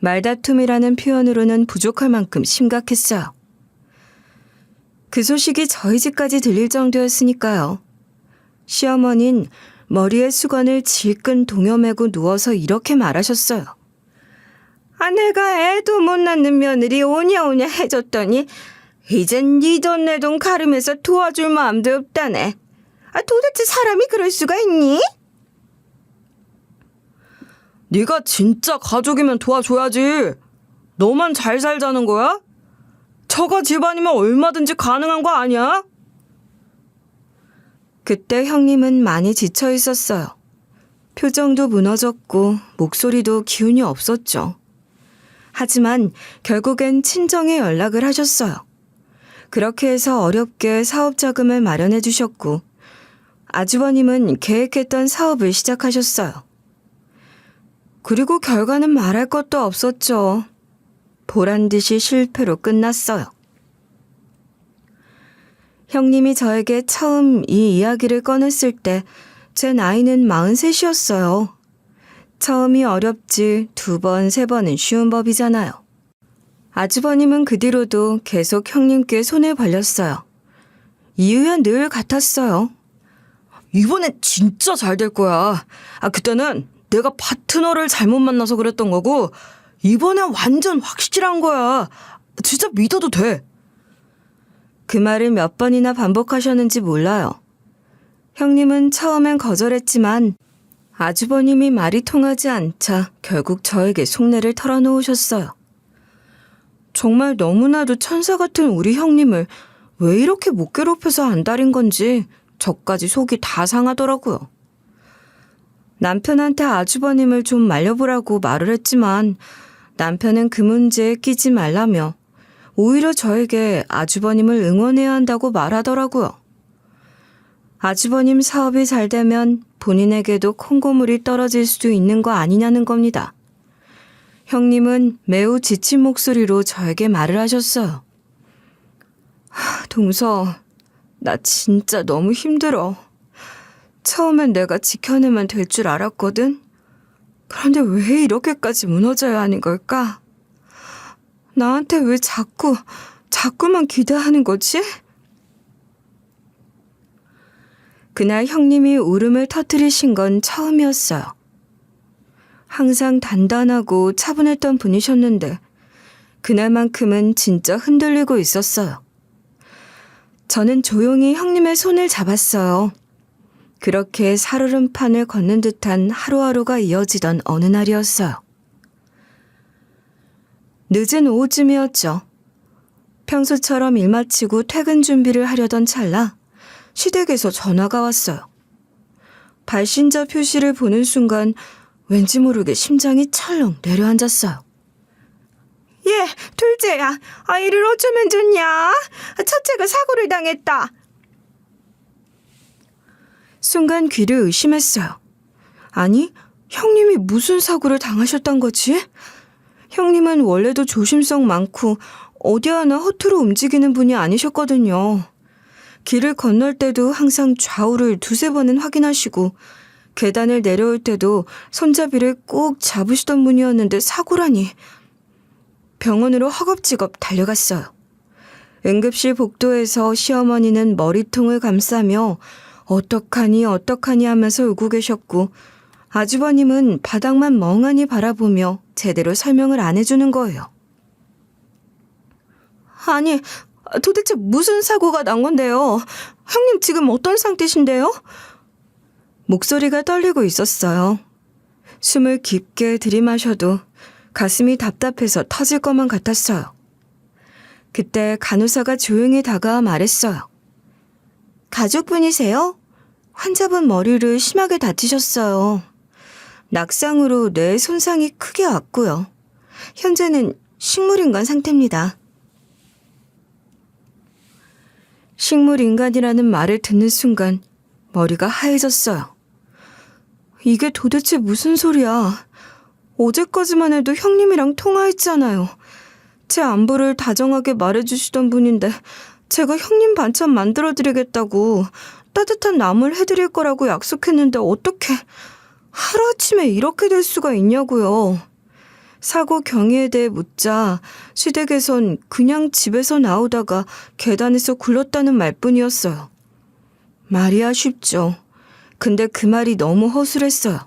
말다툼이라는 표현으로는 부족할 만큼 심각했어요. 그 소식이 저희 집까지 들릴 정도였으니까요. 시어머니는 머리에 수건을 질끈 동여매고 누워서 이렇게 말하셨어요. 내가 애도 못 낳는 며느리 오냐오냐 해줬더니 이젠 네 돈 내 돈 가르면서 도와줄 마음도 없다네. 도대체 사람이 그럴 수가 있니? 네가 진짜 가족이면 도와줘야지. 너만 잘 살자는 거야? 처가 집안이면 얼마든지 가능한 거 아니야? 그때 형님은 많이 지쳐 있었어요. 표정도 무너졌고 목소리도 기운이 없었죠. 하지만 결국엔 친정에 연락을 하셨어요. 그렇게 해서 어렵게 사업 자금을 마련해 주셨고 아주버님은 계획했던 사업을 시작하셨어요. 그리고 결과는 말할 것도 없었죠. 보란듯이 실패로 끝났어요. 형님이 저에게 처음 이 이야기를 꺼냈을 때 제 나이는 43이었어요. 처음이 어렵지 2번, 3번은 쉬운 법이잖아요. 아주버님은 그 뒤로도 계속 형님께 손을 벌렸어요. 이유야 늘 같았어요. 이번엔 진짜 잘 될 거야. 그때는 내가 파트너를 잘못 만나서 그랬던 거고 이번엔 완전 확실한 거야. 진짜 믿어도 돼. 그 말을 몇 번이나 반복하셨는지 몰라요. 형님은 처음엔 거절했지만 아주버님이 말이 통하지 않자 결국 저에게 속내를 털어놓으셨어요. 정말 너무나도 천사 같은 우리 형님을 왜 이렇게 못 괴롭혀서 안달인 건지 저까지 속이 다 상하더라고요. 남편한테 아주버님을 좀 말려보라고 말을 했지만 남편은 그 문제에 끼지 말라며 오히려 저에게 아주버님을 응원해야 한다고 말하더라고요. 아주버님 사업이 잘 되면 본인에게도 콩고물이 떨어질 수도 있는 거 아니냐는 겁니다. 형님은 매우 지친 목소리로 저에게 말을 하셨어요. 동서, 나 진짜 너무 힘들어. 처음엔 내가 지켜내면 될 줄 알았거든. 그런데 왜 이렇게까지 무너져야 하는 걸까? 나한테 왜 자꾸만 기대하는 거지? 그날 형님이 울음을 터뜨리신 건 처음이었어요. 항상 단단하고 차분했던 분이셨는데 그날만큼은 진짜 흔들리고 있었어요. 저는 조용히 형님의 손을 잡았어요. 그렇게 살얼음판을 걷는 듯한 하루하루가 이어지던 어느 날이었어요. 늦은 오후쯤이었죠. 평소처럼 일 마치고 퇴근 준비를 하려던 찰나 시댁에서 전화가 왔어요. 발신자 표시를 보는 순간 왠지 모르게 심장이 철렁 내려앉았어요. 예, 둘째야. 아이를 어쩌면 좋냐? 첫째가 사고를 당했다. 순간 귀를 의심했어요. 아니, 형님이 무슨 사고를 당하셨단 거지? 형님은 원래도 조심성 많고 어디 하나 허투루 움직이는 분이 아니셨거든요. 길을 건널 때도 항상 좌우를 2-3번은 확인하시고 계단을 내려올 때도 손잡이를 꼭 잡으시던 분이었는데 사고라니. 병원으로 허겁지겁 달려갔어요. 응급실 복도에서 시어머니는 머리통을 감싸며 어떡하니 하면서 울고 계셨고 아주버님은 바닥만 멍하니 바라보며 제대로 설명을 안 해주는 거예요. 아니, 도대체 무슨 사고가 난 건데요? 형님 지금 어떤 상태신데요? 목소리가 떨리고 있었어요. 숨을 깊게 들이마셔도 가슴이 답답해서 터질 것만 같았어요. 그때 간호사가 조용히 다가와 말했어요. 가족분이세요? 환자분 머리를 심하게 다치셨어요. 낙상으로 뇌 손상이 크게 왔고요. 현재는 식물인간 상태입니다. 식물인간이라는 말을 듣는 순간 머리가 하얘졌어요. 이게 도대체 무슨 소리야? 어제까지만 해도 형님이랑 통화했잖아요. 제 안부를 다정하게 말해주시던 분인데 제가 형님 반찬 만들어드리겠다고 따뜻한 나물 해드릴 거라고 약속했는데 어떻게 하루아침에 이렇게 될 수가 있냐고요. 사고 경위에 대해 묻자 시댁에선 그냥 집에서 나오다가 계단에서 굴렀다는 말뿐이었어요. 말이야 쉽죠. 근데 그 말이 너무 허술했어요.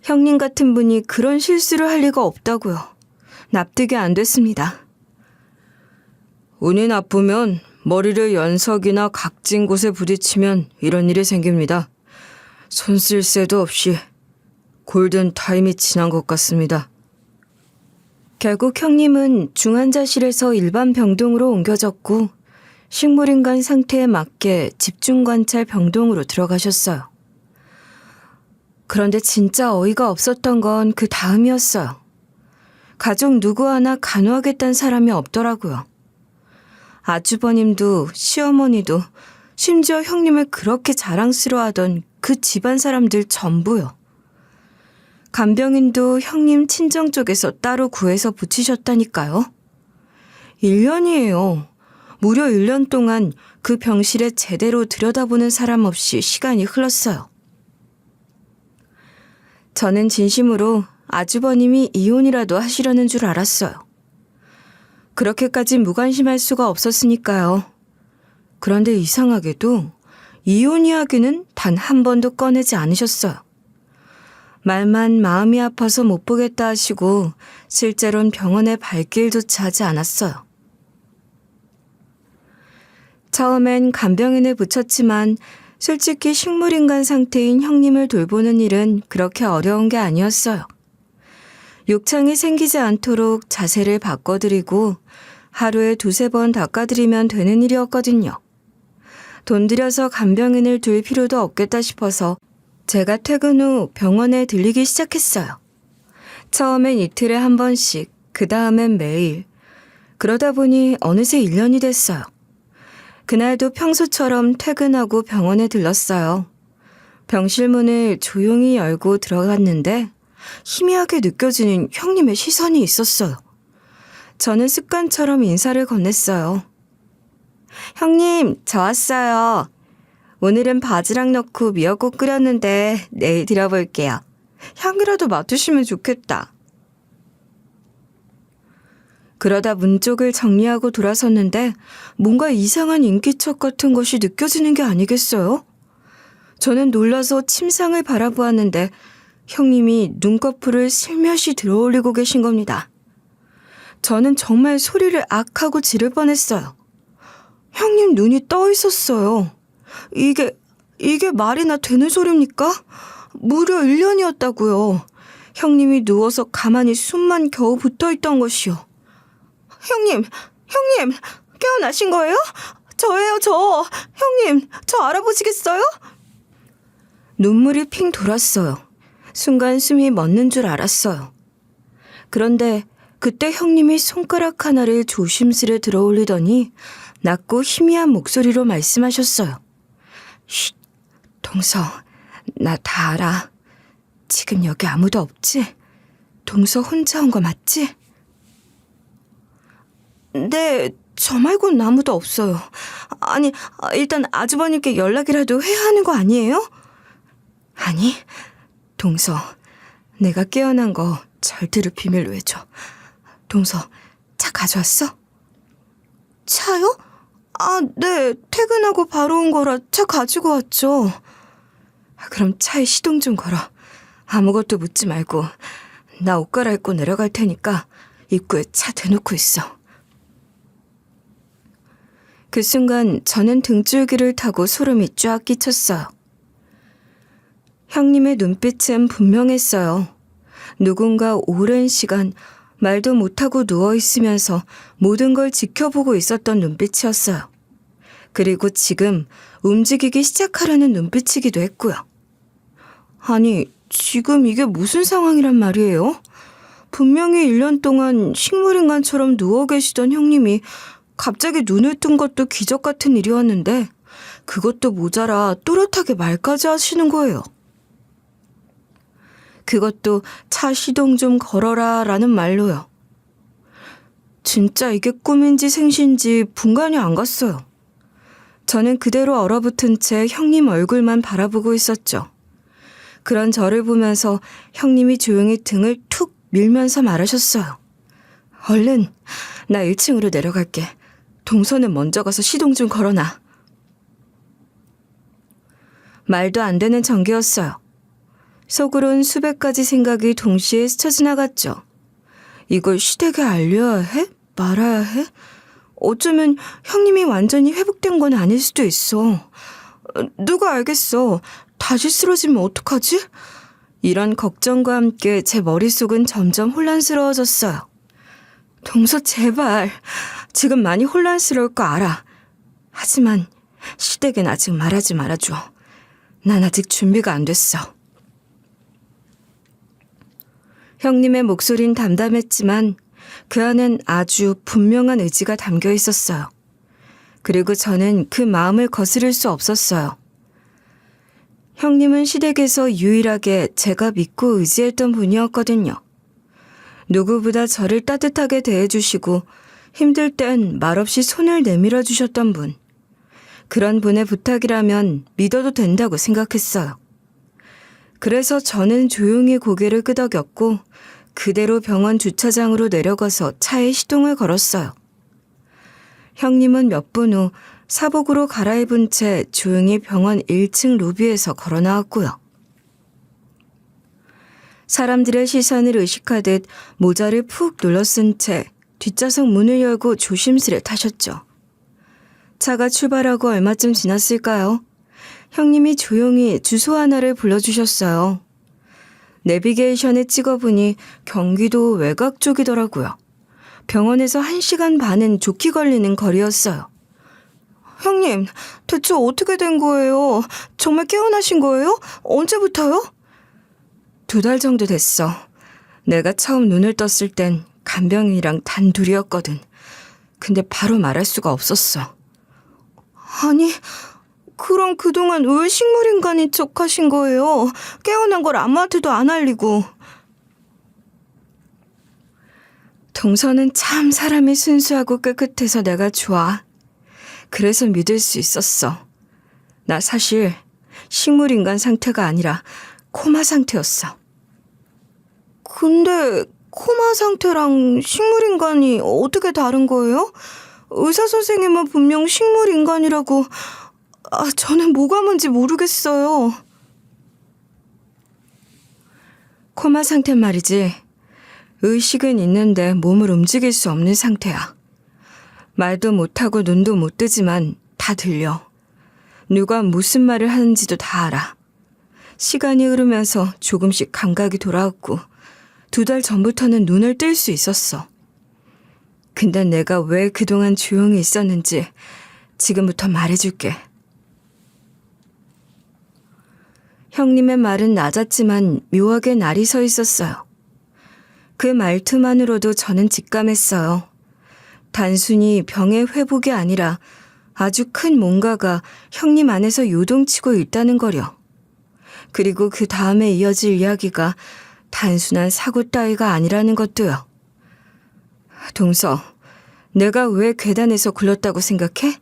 형님 같은 분이 그런 실수를 할 리가 없다고요. 납득이 안 됐습니다. 운이 나쁘면 머리를 연석이나 각진 곳에 부딪히면 이런 일이 생깁니다. 손 쓸 새도 없이 골든 타임이 지난 것 같습니다. 결국 형님은 중환자실에서 일반 병동으로 옮겨졌고 식물인간 상태에 맞게 집중관찰 병동으로 들어가셨어요. 그런데 진짜 어이가 없었던 건 그 다음이었어요. 가족 누구 하나 간호하겠다는 사람이 없더라고요. 아주버님도 시어머니도 심지어 형님을 그렇게 자랑스러워하던 그 집안 사람들 전부요. 간병인도 형님 친정 쪽에서 따로 구해서 붙이셨다니까요. 1년이에요. 무려 1년 동안 그 병실에 제대로 들여다보는 사람 없이 시간이 흘렀어요. 저는 진심으로 아주버님이 이혼이라도 하시려는 줄 알았어요. 그렇게까지 무관심할 수가 없었으니까요. 그런데 이상하게도 이혼 이야기는 단 한 번도 꺼내지 않으셨어요. 말만 마음이 아파서 못 보겠다 하시고 실제로는 병원에 발길조차 하지 않았어요. 처음엔 간병인을 붙였지만 솔직히 식물인간 상태인 형님을 돌보는 일은 그렇게 어려운 게 아니었어요. 욕창이 생기지 않도록 자세를 바꿔드리고 하루에 2-3번 닦아드리면 되는 일이었거든요. 돈 들여서 간병인을 둘 필요도 없겠다 싶어서 제가 퇴근 후 병원에 들리기 시작했어요. 처음엔 이틀에 한 번씩, 그 다음엔 매일. 그러다 보니 어느새 1년이 됐어요. 그날도 평소처럼 퇴근하고 병원에 들렀어요. 병실 문을 조용히 열고 들어갔는데 희미하게 느껴지는 형님의 시선이 있었어요. 저는 습관처럼 인사를 건넸어요. 형님, 저 왔어요. 오늘은 바지락 넣고 미역국 끓였는데 내일 드려볼게요. 향이라도 맡으시면 좋겠다. 그러다 문 쪽을 정리하고 돌아섰는데 뭔가 이상한 인기척 같은 것이 느껴지는 게 아니겠어요? 저는 놀라서 침상을 바라보았는데 형님이 눈꺼풀을 슬며시 들어올리고 계신 겁니다. 저는 정말 소리를 악 하고 지를 뻔했어요. 형님 눈이 떠 있었어요. 이게 말이나 되는 소리입니까? 무려 1년이었다고요. 형님이 누워서 가만히 숨만 겨우 붙어있던 것이요. 형님, 깨어나신 거예요? 저예요, 저. 형님, 저 알아보시겠어요? 눈물이 핑 돌았어요. 순간 숨이 멎는 줄 알았어요. 그런데 그때 형님이 손가락 하나를 조심스레 들어 올리더니 낮고 희미한 목소리로 말씀하셨어요. 쉿, 동서, 나 다 알아. 지금 여기 아무도 없지? 동서 혼자 온 거 맞지? 네, 저 말고는 아무도 없어요. 아니, 일단 아주버님께 연락이라도 해야 하는 거 아니에요? 아니, 동서, 내가 깨어난 거 절대로 비밀로 해줘. 동서, 차 가져왔어? 차요? 아, 네, 퇴근하고 바로 온 거라 차 가지고 왔죠. 그럼 차에 시동 좀 걸어. 아무것도 묻지 말고 나 옷 갈아입고 내려갈 테니까 입구에 차 대놓고 있어. 그 순간 저는 등줄기를 타고 소름이 쫙 끼쳤어요. 형님의 눈빛은 분명했어요. 누군가 오랜 시간 말도 못하고 누워있으면서 모든 걸 지켜보고 있었던 눈빛이었어요. 그리고 지금 움직이기 시작하려는 눈빛이기도 했고요. 아니, 지금 이게 무슨 상황이란 말이에요? 분명히 1년 동안 식물인간처럼 누워 계시던 형님이 갑자기 눈을 뜬 것도 기적 같은 일이었는데 그것도 모자라 또렷하게 말까지 하시는 거예요. 그것도 차 시동 좀 걸어라 라는 말로요. 진짜 이게 꿈인지 생신지 분간이 안 갔어요. 저는 그대로 얼어붙은 채 형님 얼굴만 바라보고 있었죠. 그런 저를 보면서 형님이 조용히 등을 툭 밀면서 말하셨어요. 얼른 나 1층으로 내려갈게. 동서는 먼저 가서 시동 좀 걸어놔. 말도 안 되는 전개였어요. 속으론 수백 가지 생각이 동시에 스쳐 지나갔죠. 이걸 시댁에 알려야 해? 말아야 해? 어쩌면 형님이 완전히 회복된 건 아닐 수도 있어. 누가 알겠어. 다시 쓰러지면 어떡하지? 이런 걱정과 함께 제 머릿속은 점점 혼란스러워졌어요. 동서 제발. 지금 많이 혼란스러울 거 알아. 하지만 시댁엔 아직 말하지 말아줘. 난 아직 준비가 안 됐어. 형님의 목소린 담담했지만 그 안엔 아주 분명한 의지가 담겨 있었어요. 그리고 저는 그 마음을 거스를 수 없었어요. 형님은 시댁에서 유일하게 제가 믿고 의지했던 분이었거든요. 누구보다 저를 따뜻하게 대해주시고 힘들 땐 말없이 손을 내밀어 주셨던 분. 그런 분의 부탁이라면 믿어도 된다고 생각했어요. 그래서 저는 조용히 고개를 끄덕였고 그대로 병원 주차장으로 내려가서 차에 시동을 걸었어요. 형님은 몇 분 후 사복으로 갈아입은 채 조용히 병원 1층 로비에서 걸어 나왔고요. 사람들의 시선을 의식하듯 모자를 푹 눌러 쓴 채 뒷좌석 문을 열고 조심스레 타셨죠. 차가 출발하고 얼마쯤 지났을까요? 형님이 조용히 주소 하나를 불러주셨어요. 내비게이션에 찍어보니 경기도 외곽 쪽이더라고요. 병원에서 1시간 반은 좋게 걸리는 거리였어요. 형님, 대체 어떻게 된 거예요? 정말 깨어나신 거예요? 언제부터요? 2달 정도 됐어. 내가 처음 눈을 떴을 땐 간병인이랑 단둘이었거든. 근데 바로 말할 수가 없었어. 아니, 그럼 그동안 왜 식물인간인 척 하신 거예요? 깨어난 걸 아무한테도 안 알리고. 동서는 참 사람이 순수하고 깨끗해서 내가 좋아. 그래서 믿을 수 있었어. 나 사실 식물인간 상태가 아니라 코마 상태였어. 근데 코마 상태랑 식물인간이 어떻게 다른 거예요? 의사 선생님은 분명 식물인간이라고. 저는 뭐가 뭔지 모르겠어요. 코마 상태 말이지. 의식은 있는데 몸을 움직일 수 없는 상태야. 말도 못하고 눈도 못 뜨지만 다 들려. 누가 무슨 말을 하는지도 다 알아. 시간이 흐르면서 조금씩 감각이 돌아왔고 2달 전부터는 눈을 뜰 수 있었어. 근데 내가 왜 그동안 조용히 있었는지 지금부터 말해줄게. 형님의 말은 낮았지만 묘하게 날이 서 있었어요. 그 말투만으로도 저는 직감했어요. 단순히 병의 회복이 아니라 아주 큰 뭔가가 형님 안에서 요동치고 있다는 거려. 그리고 그 다음에 이어질 이야기가 단순한 사고 따위가 아니라는 것도요. 동서, 내가 왜 계단에서 굴렀다고 생각해?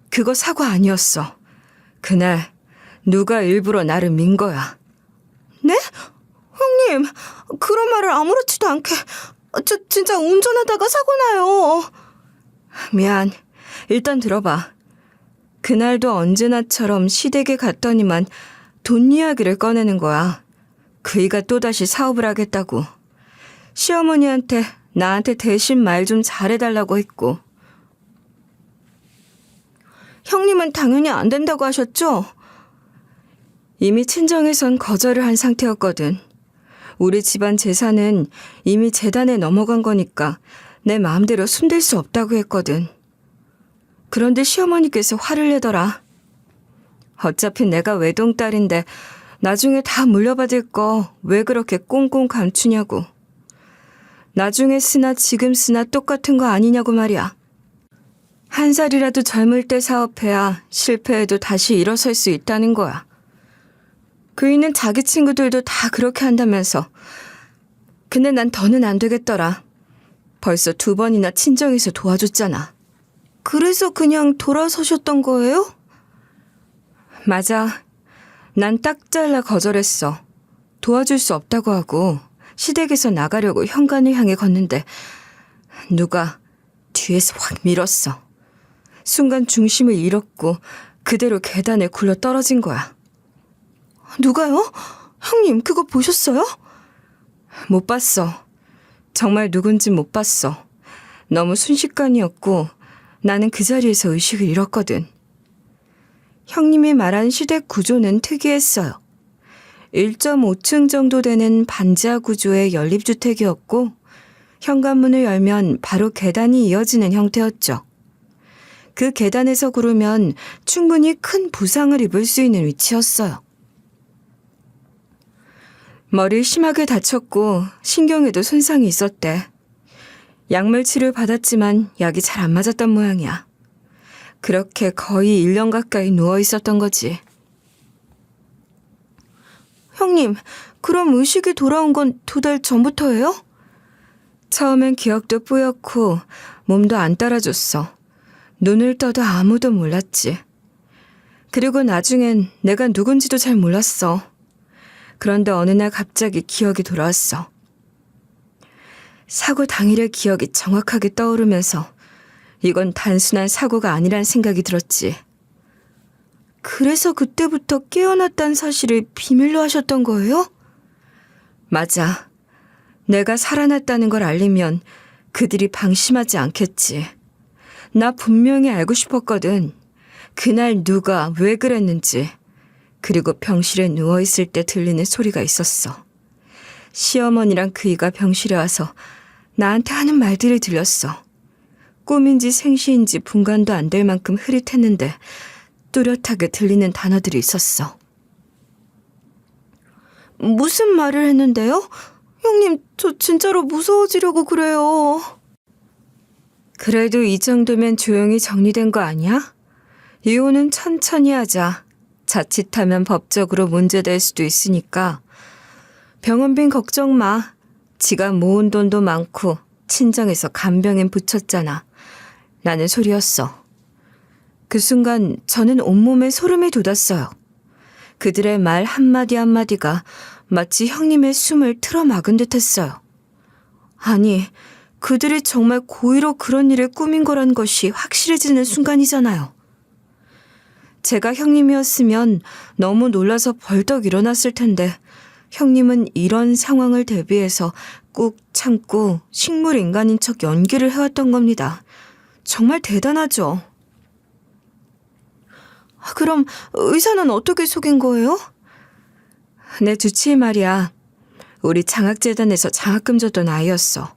그거 사고 아니었어. 그날 누가 일부러 나를 민 거야. 네? 형님, 그런 말을 아무렇지도 않게. 저 진짜 운전하다가 사고 나요. 미안. 일단 들어봐. 그날도 언제나처럼 시댁에 갔더니만 돈 이야기를 꺼내는 거야. 그이가 또다시 사업을 하겠다고. 시어머니한테 나한테 대신 말 좀 잘해달라고 했고. 형님은 당연히 안 된다고 하셨죠? 이미 친정에선 거절을 한 상태였거든. 우리 집안 재산은 이미 재단에 넘어간 거니까 내 마음대로 손댈 수 없다고 했거든. 그런데 시어머니께서 화를 내더라. 어차피 내가 외동딸인데 나중에 다 물려받을 거 왜 그렇게 꽁꽁 감추냐고. 나중에 쓰나 지금 쓰나 똑같은 거 아니냐고 말이야. 1살이라도 젊을 때 사업해야 실패해도 다시 일어설 수 있다는 거야. 그이는 자기 친구들도 다 그렇게 한다면서. 근데 난 더는 안 되겠더라. 벌써 2번이나 친정에서 도와줬잖아. 그래서 그냥 돌아서셨던 거예요? 맞아. 난 딱 잘라 거절했어. 도와줄 수 없다고 하고 시댁에서 나가려고 현관을 향해 걷는데 누가 뒤에서 확 밀었어. 순간 중심을 잃었고 그대로 계단에 굴러 떨어진 거야. 누가요? 형님, 그거 보셨어요? 못 봤어. 정말 누군지 못 봤어. 너무 순식간이었고 나는 그 자리에서 의식을 잃었거든. 형님이 말한 시댁 구조는 특이했어요. 1.5층 정도 되는 반지하 구조의 연립주택이었고 현관문을 열면 바로 계단이 이어지는 형태였죠. 그 계단에서 구르면 충분히 큰 부상을 입을 수 있는 위치였어요. 머리를 심하게 다쳤고 신경에도 손상이 있었대. 약물 치료를 받았지만 약이 잘 안 맞았던 모양이야. 그렇게 거의 1년 가까이 누워 있었던 거지. 형님, 그럼 의식이 돌아온 건 2달 전부터예요? 처음엔 기억도 뿌옇고 몸도 안 따라줬어. 눈을 떠도 아무도 몰랐지. 그리고 나중엔 내가 누군지도 잘 몰랐어. 그런데 어느 날 갑자기 기억이 돌아왔어. 사고 당일의 기억이 정확하게 떠오르면서 이건 단순한 사고가 아니란 생각이 들었지. 그래서 그때부터 깨어났다는 사실을 비밀로 하셨던 거예요? 맞아. 내가 살아났다는 걸 알리면 그들이 방심하지 않겠지. 나 분명히 알고 싶었거든. 그날 누가 왜 그랬는지. 그리고 병실에 누워있을 때 들리는 소리가 있었어. 시어머니랑 그이가 병실에 와서 나한테 하는 말들이 들렸어. 꿈인지 생시인지 분간도 안 될 만큼 흐릿했는데 뚜렷하게 들리는 단어들이 있었어. 무슨 말을 했는데요? 형님, 저 진짜로 무서워지려고 그래요. 그래도 이 정도면 조용히 정리된 거 아니야? 이혼은 천천히 하자. 자칫하면 법적으로 문제될 수도 있으니까. 병원빈 걱정 마. 지가 모은 돈도 많고 친정에서 간병인 붙였잖아. 라는 소리였어. 그 순간 저는 온몸에 소름이 돋았어요. 그들의 말 한마디 한마디가 마치 형님의 숨을 틀어막은 듯 했어요. 아니, 그들이 정말 고의로 그런 일을 꾸민 거란 것이 확실해지는 순간이잖아요. 제가 형님이었으면 너무 놀라서 벌떡 일어났을 텐데 형님은 이런 상황을 대비해서 꾹 참고 식물 인간인 척 연기를 해왔던 겁니다. 정말 대단하죠. 그럼 의사는 어떻게 속인 거예요? 내 주치의 말이야. 우리 장학재단에서 장학금 줬던 아이였어.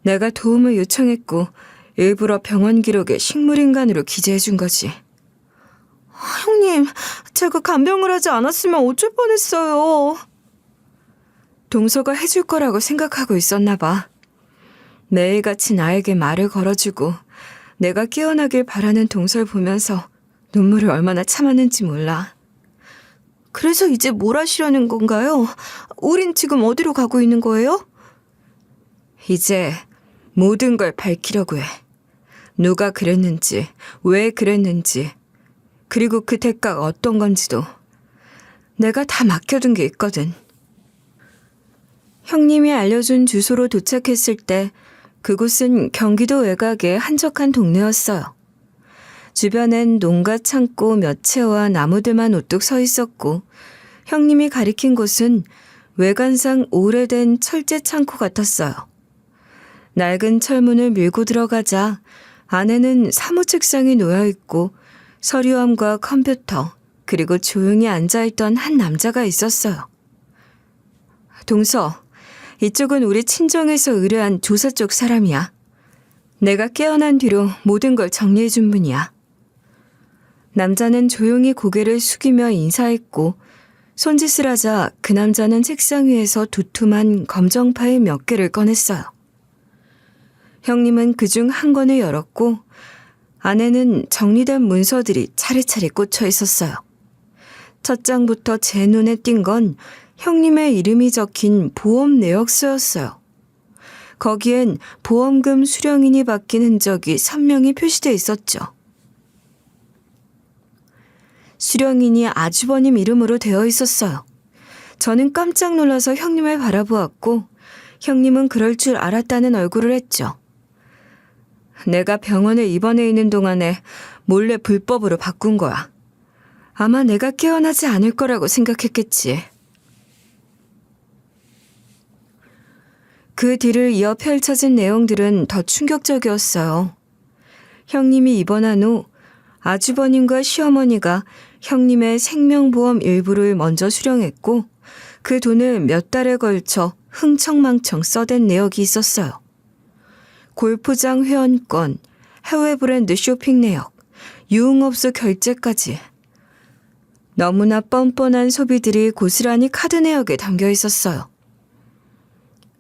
내가 도움을 요청했고 일부러 병원 기록에 식물인간으로 기재해 준 거지. 형님, 제가 간병을 하지 않았으면 어쩔 뻔했어요. 동서가 해줄 거라고 생각하고 있었나 봐. 매일같이 나에게 말을 걸어주고 내가 깨어나길 바라는 동서를 보면서 눈물을 얼마나 참았는지 몰라. 그래서 이제 뭘 하시려는 건가요? 우린 지금 어디로 가고 있는 거예요? 이제 모든 걸 밝히려고 해. 누가 그랬는지, 왜 그랬는지, 그리고 그 대가가 어떤 건지도 내가 다 맡겨둔 게 있거든. 형님이 알려준 주소로 도착했을 때 그곳은 경기도 외곽의 한적한 동네였어요. 주변엔 농가 창고 몇 채와 나무들만 우뚝 서 있었고 형님이 가리킨 곳은 외관상 오래된 철제 창고 같았어요. 낡은 철문을 밀고 들어가자 안에는 사무책상이 놓여있고 서류함과 컴퓨터 그리고 조용히 앉아있던 한 남자가 있었어요. 동서, 이쪽은 우리 친정에서 의뢰한 조사 쪽 사람이야. 내가 깨어난 뒤로 모든 걸 정리해준 분이야. 남자는 조용히 고개를 숙이며 인사했고 손짓을 하자 그 남자는 책상 위에서 두툼한 검정 파일 몇 개를 꺼냈어요. 형님은 그중 한 권을 열었고 안에는 정리된 문서들이 차례차례 꽂혀 있었어요. 첫 장부터 제 눈에 띈 건 형님의 이름이 적힌 보험 내역서였어요. 거기엔 보험금 수령인이 바뀐 흔적이 선명히 표시돼 있었죠. 수령인이 아주버님 이름으로 되어 있었어요. 저는 깜짝 놀라서 형님을 바라보았고 형님은 그럴 줄 알았다는 얼굴을 했죠. 내가 병원에 입원해 있는 동안에 몰래 불법으로 바꾼 거야. 아마 내가 깨어나지 않을 거라고 생각했겠지. 그 뒤를 이어 펼쳐진 내용들은 더 충격적이었어요. 형님이 입원한 후 아주버님과 시어머니가 형님의 생명보험 일부를 먼저 수령했고 그 돈을 몇 달에 걸쳐 흥청망청 써댄 내역이 있었어요. 골프장 회원권, 해외 브랜드 쇼핑 내역, 유흥업소 결제까지. 너무나 뻔뻔한 소비들이 고스란히 카드 내역에 담겨 있었어요.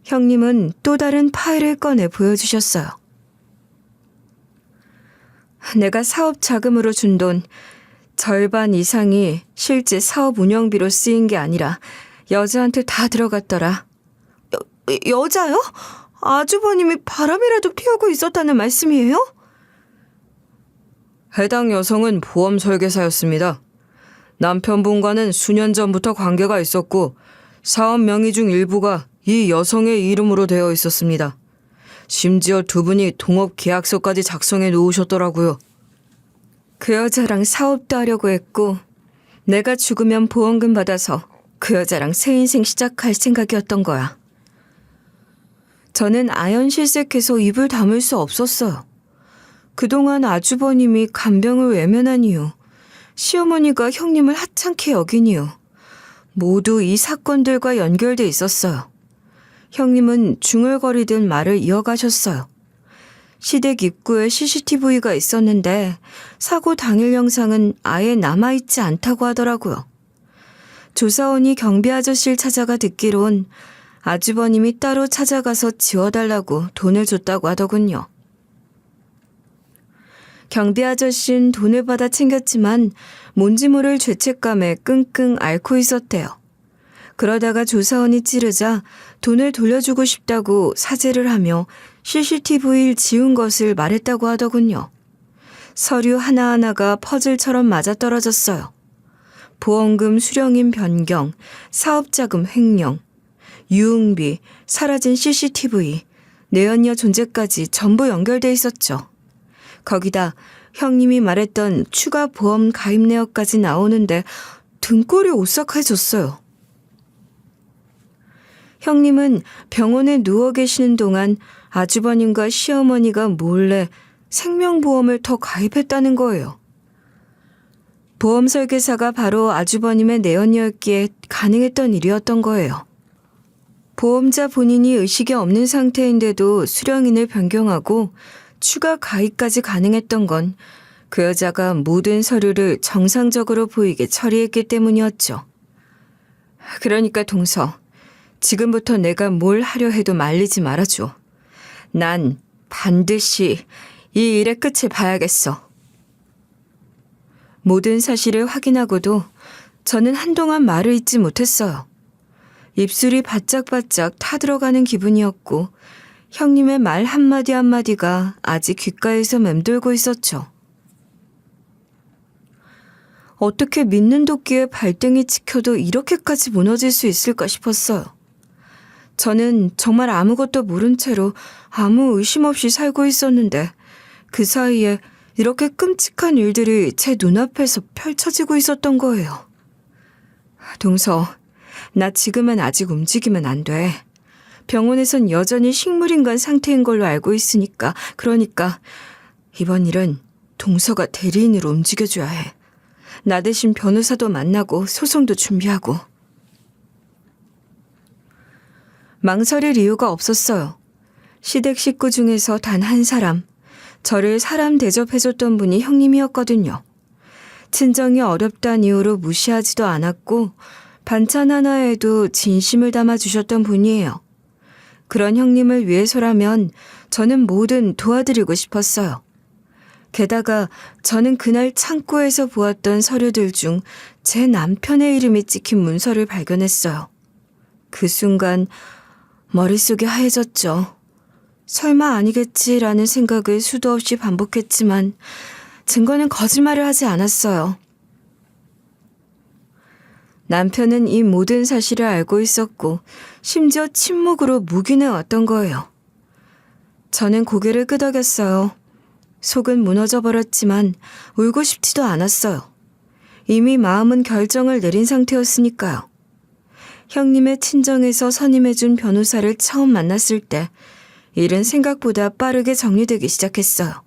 형님은 또 다른 파일을 꺼내 보여주셨어요. 내가 사업 자금으로 준 돈 절반 이상이 실제 사업 운영비로 쓰인 게 아니라 여자한테 다 들어갔더라. 여자요? 아주버님이 바람이라도 피우고 있었다는 말씀이에요? 해당 여성은 보험 설계사였습니다. 남편분과는 수년 전부터 관계가 있었고 사업 명의 중 일부가 이 여성의 이름으로 되어 있었습니다. 심지어 두 분이 동업 계약서까지 작성해 놓으셨더라고요. 그 여자랑 사업도 하려고 했고 내가 죽으면 보험금 받아서 그 여자랑 새 인생 시작할 생각이었던 거야. 저는 아연실색해서 입을 다물 수 없었어요. 그동안 아주버님이 간병을 외면한 이유, 시어머니가 형님을 하찮게 여긴 이유, 모두 이 사건들과 연결돼 있었어요. 형님은 중얼거리듯 말을 이어가셨어요. 시댁 입구에 CCTV가 있었는데 사고 당일 영상은 아예 남아있지 않다고 하더라고요. 조사원이 경비 아저씨를 찾아가 듣기론 아주버님이 따로 찾아가서 지워달라고 돈을 줬다고 하더군요. 경비 아저씨는 돈을 받아 챙겼지만 뭔지 모를 죄책감에 끙끙 앓고 있었대요. 그러다가 조사원이 찌르자 돈을 돌려주고 싶다고 사죄를 하며 CCTV를 지운 것을 말했다고 하더군요. 서류 하나하나가 퍼즐처럼 맞아떨어졌어요. 보험금 수령인 변경, 사업자금 횡령, 유흥비, 사라진 CCTV, 내연녀 존재까지 전부 연결돼 있었죠. 거기다 형님이 말했던 추가 보험 가입 내역까지 나오는데 등골이 오싹해졌어요. 형님은 병원에 누워 계시는 동안 아주버님과 시어머니가 몰래 생명보험을 더 가입했다는 거예요. 보험 설계사가 바로 아주버님의 내연녀였기에 가능했던 일이었던 거예요. 보험자 본인이 의식이 없는 상태인데도 수령인을 변경하고 추가 가입까지 가능했던 건 그 여자가 모든 서류를 정상적으로 보이게 처리했기 때문이었죠. 그러니까 동서, 지금부터 내가 뭘 하려 해도 말리지 말아줘. 난 반드시 이 일의 끝을 봐야겠어. 모든 사실을 확인하고도 저는 한동안 말을 잇지 못했어요. 입술이 바짝바짝 타들어가는 기분이었고 형님의 말 한마디 한마디가 아직 귓가에서 맴돌고 있었죠. 어떻게 믿는 도끼에 발등이 찍혀도 이렇게까지 무너질 수 있을까 싶었어요. 저는 정말 아무것도 모른 채로 아무 의심 없이 살고 있었는데 그 사이에 이렇게 끔찍한 일들이 제 눈앞에서 펼쳐지고 있었던 거예요. 동서, 나 지금은 아직 움직이면 안 돼. 병원에선 여전히 식물인간 상태인 걸로 알고 있으니까, 그러니까 이번 일은 동서가 대리인으로 움직여줘야 해. 나 대신 변호사도 만나고 소송도 준비하고. 망설일 이유가 없었어요. 시댁 식구 중에서 단 한 사람, 저를 사람 대접해줬던 분이 형님이었거든요. 친정이 어렵다는 이유로 무시하지도 않았고 반찬 하나에도 진심을 담아주셨던 분이에요. 그런 형님을 위해서라면 저는 뭐든 도와드리고 싶었어요. 게다가 저는 그날 창고에서 보았던 서류들 중 제 남편의 이름이 찍힌 문서를 발견했어요. 그 순간 머릿속이 하얘졌죠. 설마 아니겠지라는 생각을 수도 없이 반복했지만 증거는 거짓말을 하지 않았어요. 남편은 이 모든 사실을 알고 있었고 심지어 침묵으로 묵인해 왔던 거예요. 저는 고개를 끄덕였어요. 속은 무너져 버렸지만 울고 싶지도 않았어요. 이미 마음은 결정을 내린 상태였으니까요. 형님의 친정에서 선임해준 변호사를 처음 만났을 때 일은 생각보다 빠르게 정리되기 시작했어요.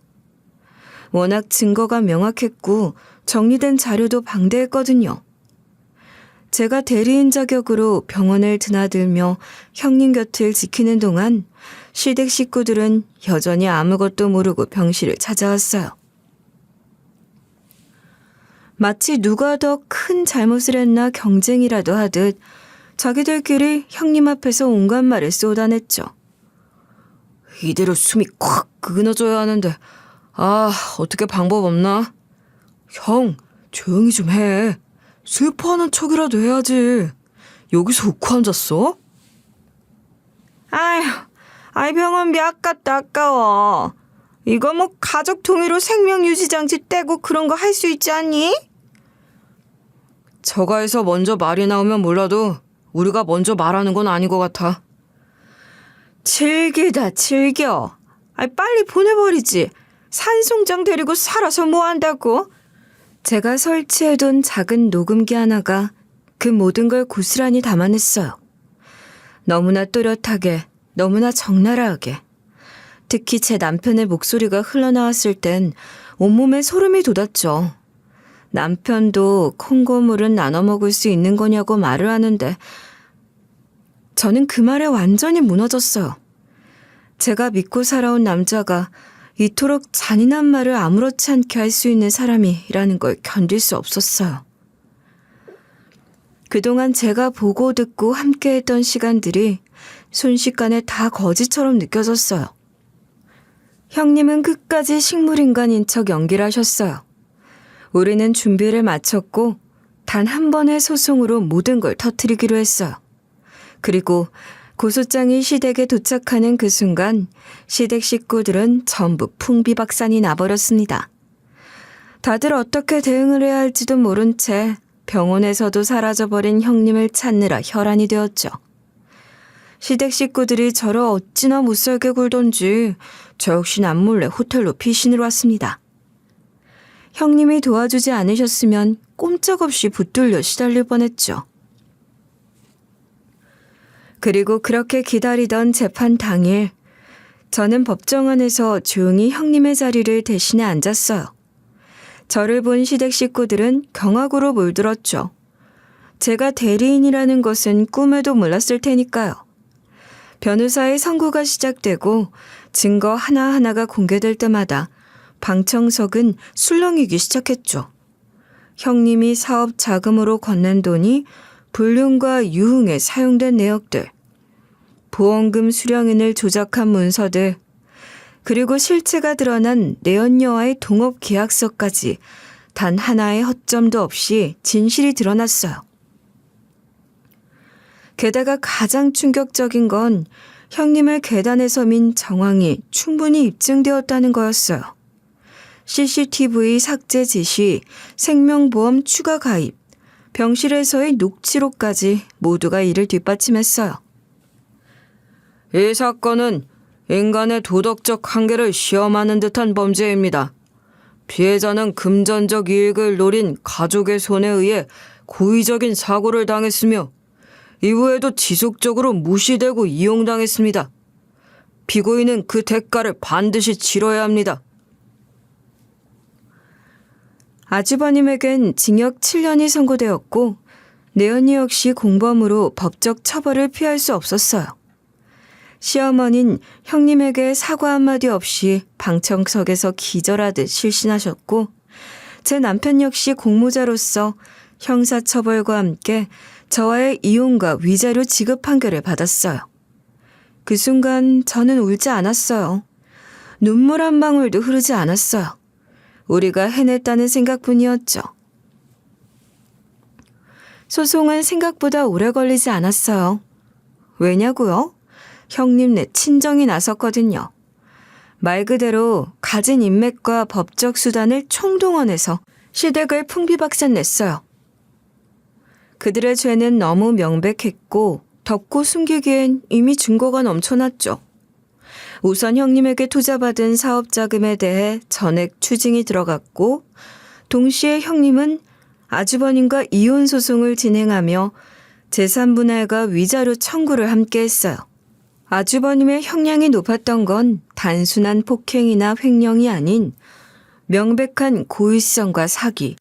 워낙 증거가 명확했고 정리된 자료도 방대했거든요. 제가 대리인 자격으로 병원을 드나들며 형님 곁을 지키는 동안 시댁 식구들은 여전히 아무것도 모르고 병실을 찾아왔어요. 마치 누가 더 큰 잘못을 했나 경쟁이라도 하듯 자기들끼리 형님 앞에서 온갖 말을 쏟아냈죠. 이대로 숨이 콱 끊어져야 하는데 어떻게 방법 없나? 형, 조용히 좀 해. 슬퍼하는 척이라도 해야지. 여기서 웃고 앉았어? 아이 병원비 아깝다 아까워. 이거 뭐 가족 통일로 생명유지장치 떼고 그런 거 할 수 있지 않니? 저가에서 먼저 말이 나오면 몰라도 우리가 먼저 말하는 건 아닌 것 같아. 즐기다 즐겨. 빨리 보내버리지. 산송장 데리고 살아서 뭐 한다고? 제가 설치해둔 작은 녹음기 하나가 그 모든 걸 고스란히 담아냈어요. 너무나 또렷하게, 너무나 적나라하게. 특히 제 남편의 목소리가 흘러나왔을 땐 온몸에 소름이 돋았죠. 남편도 콩고물은 나눠 먹을 수 있는 거냐고 말을 하는데 저는 그 말에 완전히 무너졌어요. 제가 믿고 살아온 남자가 이토록 잔인한 말을 아무렇지 않게 할 수 있는 사람이라는 걸 견딜 수 없었어요. 그동안 제가 보고 듣고 함께했던 시간들이 순식간에 다 거짓처럼 느껴졌어요. 형님은 끝까지 식물인간인 척 연기를 하셨어요. 우리는 준비를 마쳤고 단 한 번의 소송으로 모든 걸 터뜨리기로 했어요. 그리고 고소장이 시댁에 도착하는 그 순간 시댁 식구들은 전부 풍비박산이 나버렸습니다. 다들 어떻게 대응을 해야 할지도 모른 채 병원에서도 사라져버린 형님을 찾느라 혈안이 되었죠. 시댁 식구들이 저를 어찌나 못살게 굴던지 저 역시 남몰래 호텔로 피신을 왔습니다. 형님이 도와주지 않으셨으면 꼼짝없이 붙들려 시달릴 뻔했죠. 그리고 그렇게 기다리던 재판 당일, 저는 법정 안에서 조용히 형님의 자리를 대신해 앉았어요. 저를 본 시댁 식구들은 경악으로 몰들었죠. 제가 대리인이라는 것은 꿈에도 몰랐을 테니까요. 변호사의 선고가 시작되고 증거 하나하나가 공개될 때마다 방청석은 술렁이기 시작했죠. 형님이 사업 자금으로 건넨 돈이 불륜과 유흥에 사용된 내역들, 보험금 수령인을 조작한 문서들, 그리고 실체가 드러난 내연녀와의 동업 계약서까지 단 하나의 허점도 없이 진실이 드러났어요. 게다가 가장 충격적인 건 형님을 계단에서 민 정황이 충분히 입증되었다는 거였어요. CCTV 삭제 지시, 생명보험 추가 가입, 병실에서의 녹취록까지 모두가 이를 뒷받침했어요. 이 사건은 인간의 도덕적 한계를 시험하는 듯한 범죄입니다. 피해자는 금전적 이익을 노린 가족의 손에 의해 고의적인 사고를 당했으며 이후에도 지속적으로 무시되고 이용당했습니다. 피고인은 그 대가를 반드시 치러야 합니다. 아주버님에겐 징역 7년이 선고되었고 내연이 역시 공범으로 법적 처벌을 피할 수 없었어요. 시어머니는 형님에게 사과 한마디 없이 방청석에서 기절하듯 실신하셨고 제 남편 역시 공모자로서 형사처벌과 함께 저와의 이혼과 위자료 지급 판결을 받았어요. 그 순간 저는 울지 않았어요. 눈물 한 방울도 흐르지 않았어요. 우리가 해냈다는 생각뿐이었죠. 소송은 생각보다 오래 걸리지 않았어요. 왜냐고요? 형님 내 친정이 나섰거든요. 말 그대로 가진 인맥과 법적 수단을 총동원해서 시댁을 풍비박산 냈어요. 그들의 죄는 너무 명백했고 덮고 숨기기엔 이미 증거가 넘쳐났죠. 우선 형님에게 투자받은 사업자금에 대해 전액 추징이 들어갔고 동시에 형님은 아주버님과 이혼 소송을 진행하며 재산분할과 위자료 청구를 함께 했어요. 아주버님의 형량이 높았던 건 단순한 폭행이나 횡령이 아닌 명백한 고의성과 사기,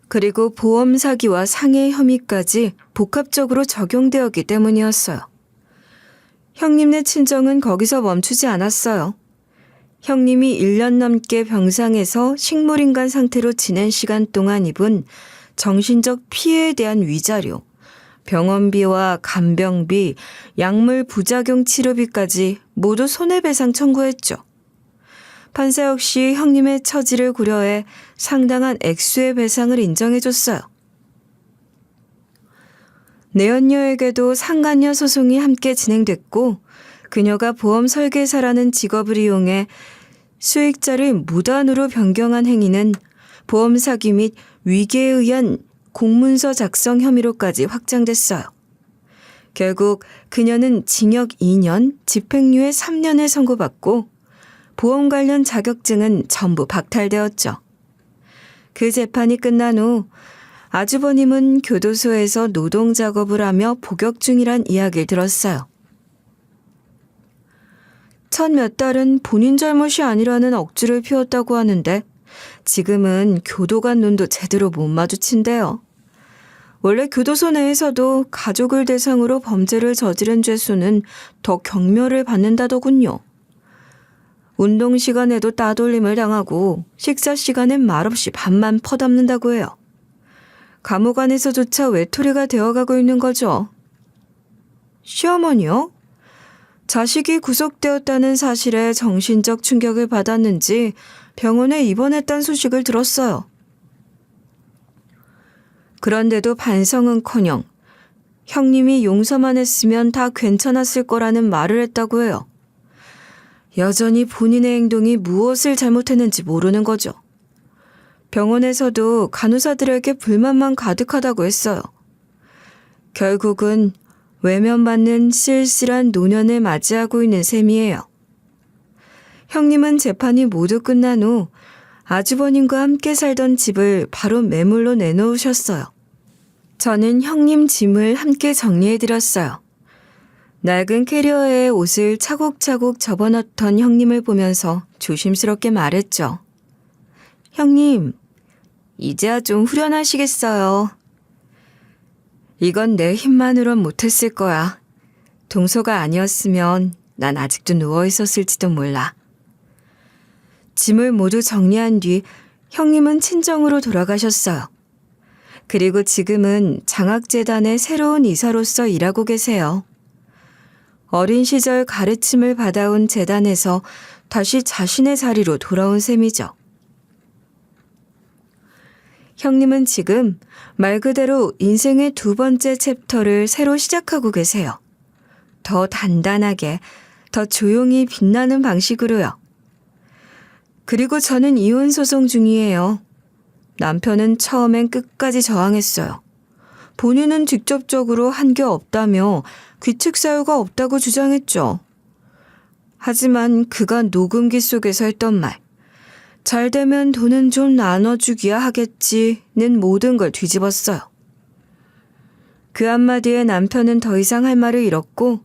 그리고 보험 사기와 상해 혐의까지 복합적으로 적용되었기 때문이었어요. 형님네 친정은 거기서 멈추지 않았어요. 형님이 1년 넘게 병상에서 식물인간 상태로 지낸 시간 동안 입은 정신적 피해에 대한 위자료, 병원비와 간병비, 약물 부작용 치료비까지 모두 손해배상 청구했죠. 판사 역시 형님의 처지를 고려해 상당한 액수의 배상을 인정해줬어요. 내연녀에게도 상간녀 소송이 함께 진행됐고 그녀가 보험 설계사라는 직업을 이용해 수익자를 무단으로 변경한 행위는 보험 사기 및 위계에 의한 공문서 작성 혐의로까지 확장됐어요. 결국 그녀는 징역 2년, 집행유예 3년을 선고받고 보험 관련 자격증은 전부 박탈되었죠. 그 재판이 끝난 후 아주버님은 교도소에서 노동 작업을 하며 복역 중이란 이야기를 들었어요. 첫 몇 달은 본인 잘못이 아니라는 억지를 피웠다고 하는데 지금은 교도관 눈도 제대로 못 마주친대요. 원래 교도소 내에서도 가족을 대상으로 범죄를 저지른 죄수는 더 경멸을 받는다더군요. 운동 시간에도 따돌림을 당하고 식사 시간엔 말없이 밥만 퍼담는다고 해요. 감옥 안에서조차 외톨이가 되어가고 있는 거죠. 시어머니요? 자식이 구속되었다는 사실에 정신적 충격을 받았는지 병원에 입원했다는 소식을 들었어요. 그런데도 반성은커녕 형님이 용서만 했으면 다 괜찮았을 거라는 말을 했다고 해요. 여전히 본인의 행동이 무엇을 잘못했는지 모르는 거죠. 병원에서도 간호사들에게 불만만 가득하다고 했어요. 결국은 외면받는 쓸쓸한 노년을 맞이하고 있는 셈이에요. 형님은 재판이 모두 끝난 후 아주버님과 함께 살던 집을 바로 매물로 내놓으셨어요. 저는 형님 짐을 함께 정리해드렸어요. 낡은 캐리어에 옷을 차곡차곡 접어넣던 형님을 보면서 조심스럽게 말했죠. 형님, 이제야 좀 후련하시겠어요. 이건 내 힘만으론 못했을 거야. 동서가 아니었으면 난 아직도 누워있었을지도 몰라. 짐을 모두 정리한 뒤 형님은 친정으로 돌아가셨어요. 그리고 지금은 장학재단의 새로운 이사로서 일하고 계세요. 어린 시절 가르침을 받아온 재단에서 다시 자신의 자리로 돌아온 셈이죠. 형님은 지금 말 그대로 인생의 두 번째 챕터를 새로 시작하고 계세요. 더 단단하게, 더 조용히 빛나는 방식으로요. 그리고 저는 이혼 소송 중이에요. 남편은 처음엔 끝까지 저항했어요. 본인은 직접적으로 한 게 없다며 귀책 사유가 없다고 주장했죠. 하지만 그가 녹음기 속에서 했던 말, 잘 되면 돈은 좀 나눠주기야 하겠지는 모든 걸 뒤집었어요. 그 한마디에 남편은 더 이상 할 말을 잃었고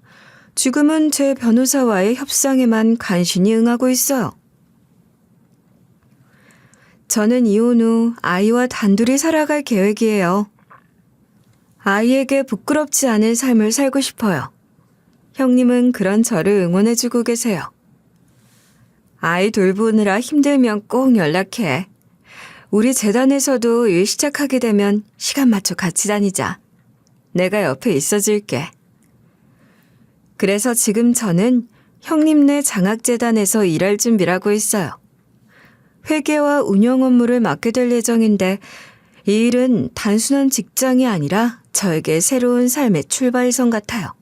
지금은 제 변호사와의 협상에만 간신히 응하고 있어요. 저는 이혼 후 아이와 단둘이 살아갈 계획이에요. 아이에게 부끄럽지 않은 삶을 살고 싶어요. 형님은 그런 저를 응원해주고 계세요. 아이 돌보느라 힘들면 꼭 연락해. 우리 재단에서도 일 시작하게 되면 시간 맞춰 같이 다니자. 내가 옆에 있어줄게. 그래서 지금 저는 형님네 장학재단에서 일할 준비를 하고 있어요. 회계와 운영 업무를 맡게 될 예정인데 이 일은 단순한 직장이 아니라 저에게 새로운 삶의 출발선 같아요.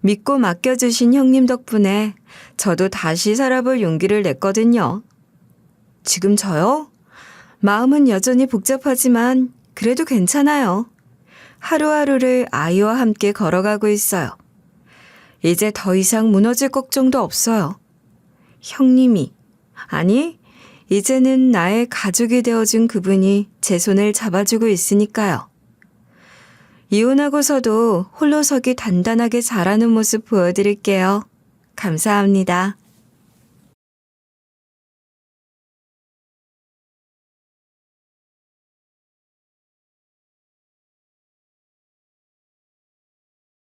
믿고 맡겨주신 형님 덕분에 저도 다시 살아볼 용기를 냈거든요. 지금 저요? 마음은 여전히 복잡하지만 그래도 괜찮아요. 하루하루를 아이와 함께 걸어가고 있어요. 이제 더 이상 무너질 걱정도 없어요. 형님이, 아니, 이제는 나의 가족이 되어준 그분이 제 손을 잡아주고 있으니까요. 이혼하고서도 홀로서기 단단하게 자라는 모습 보여드릴게요. 감사합니다.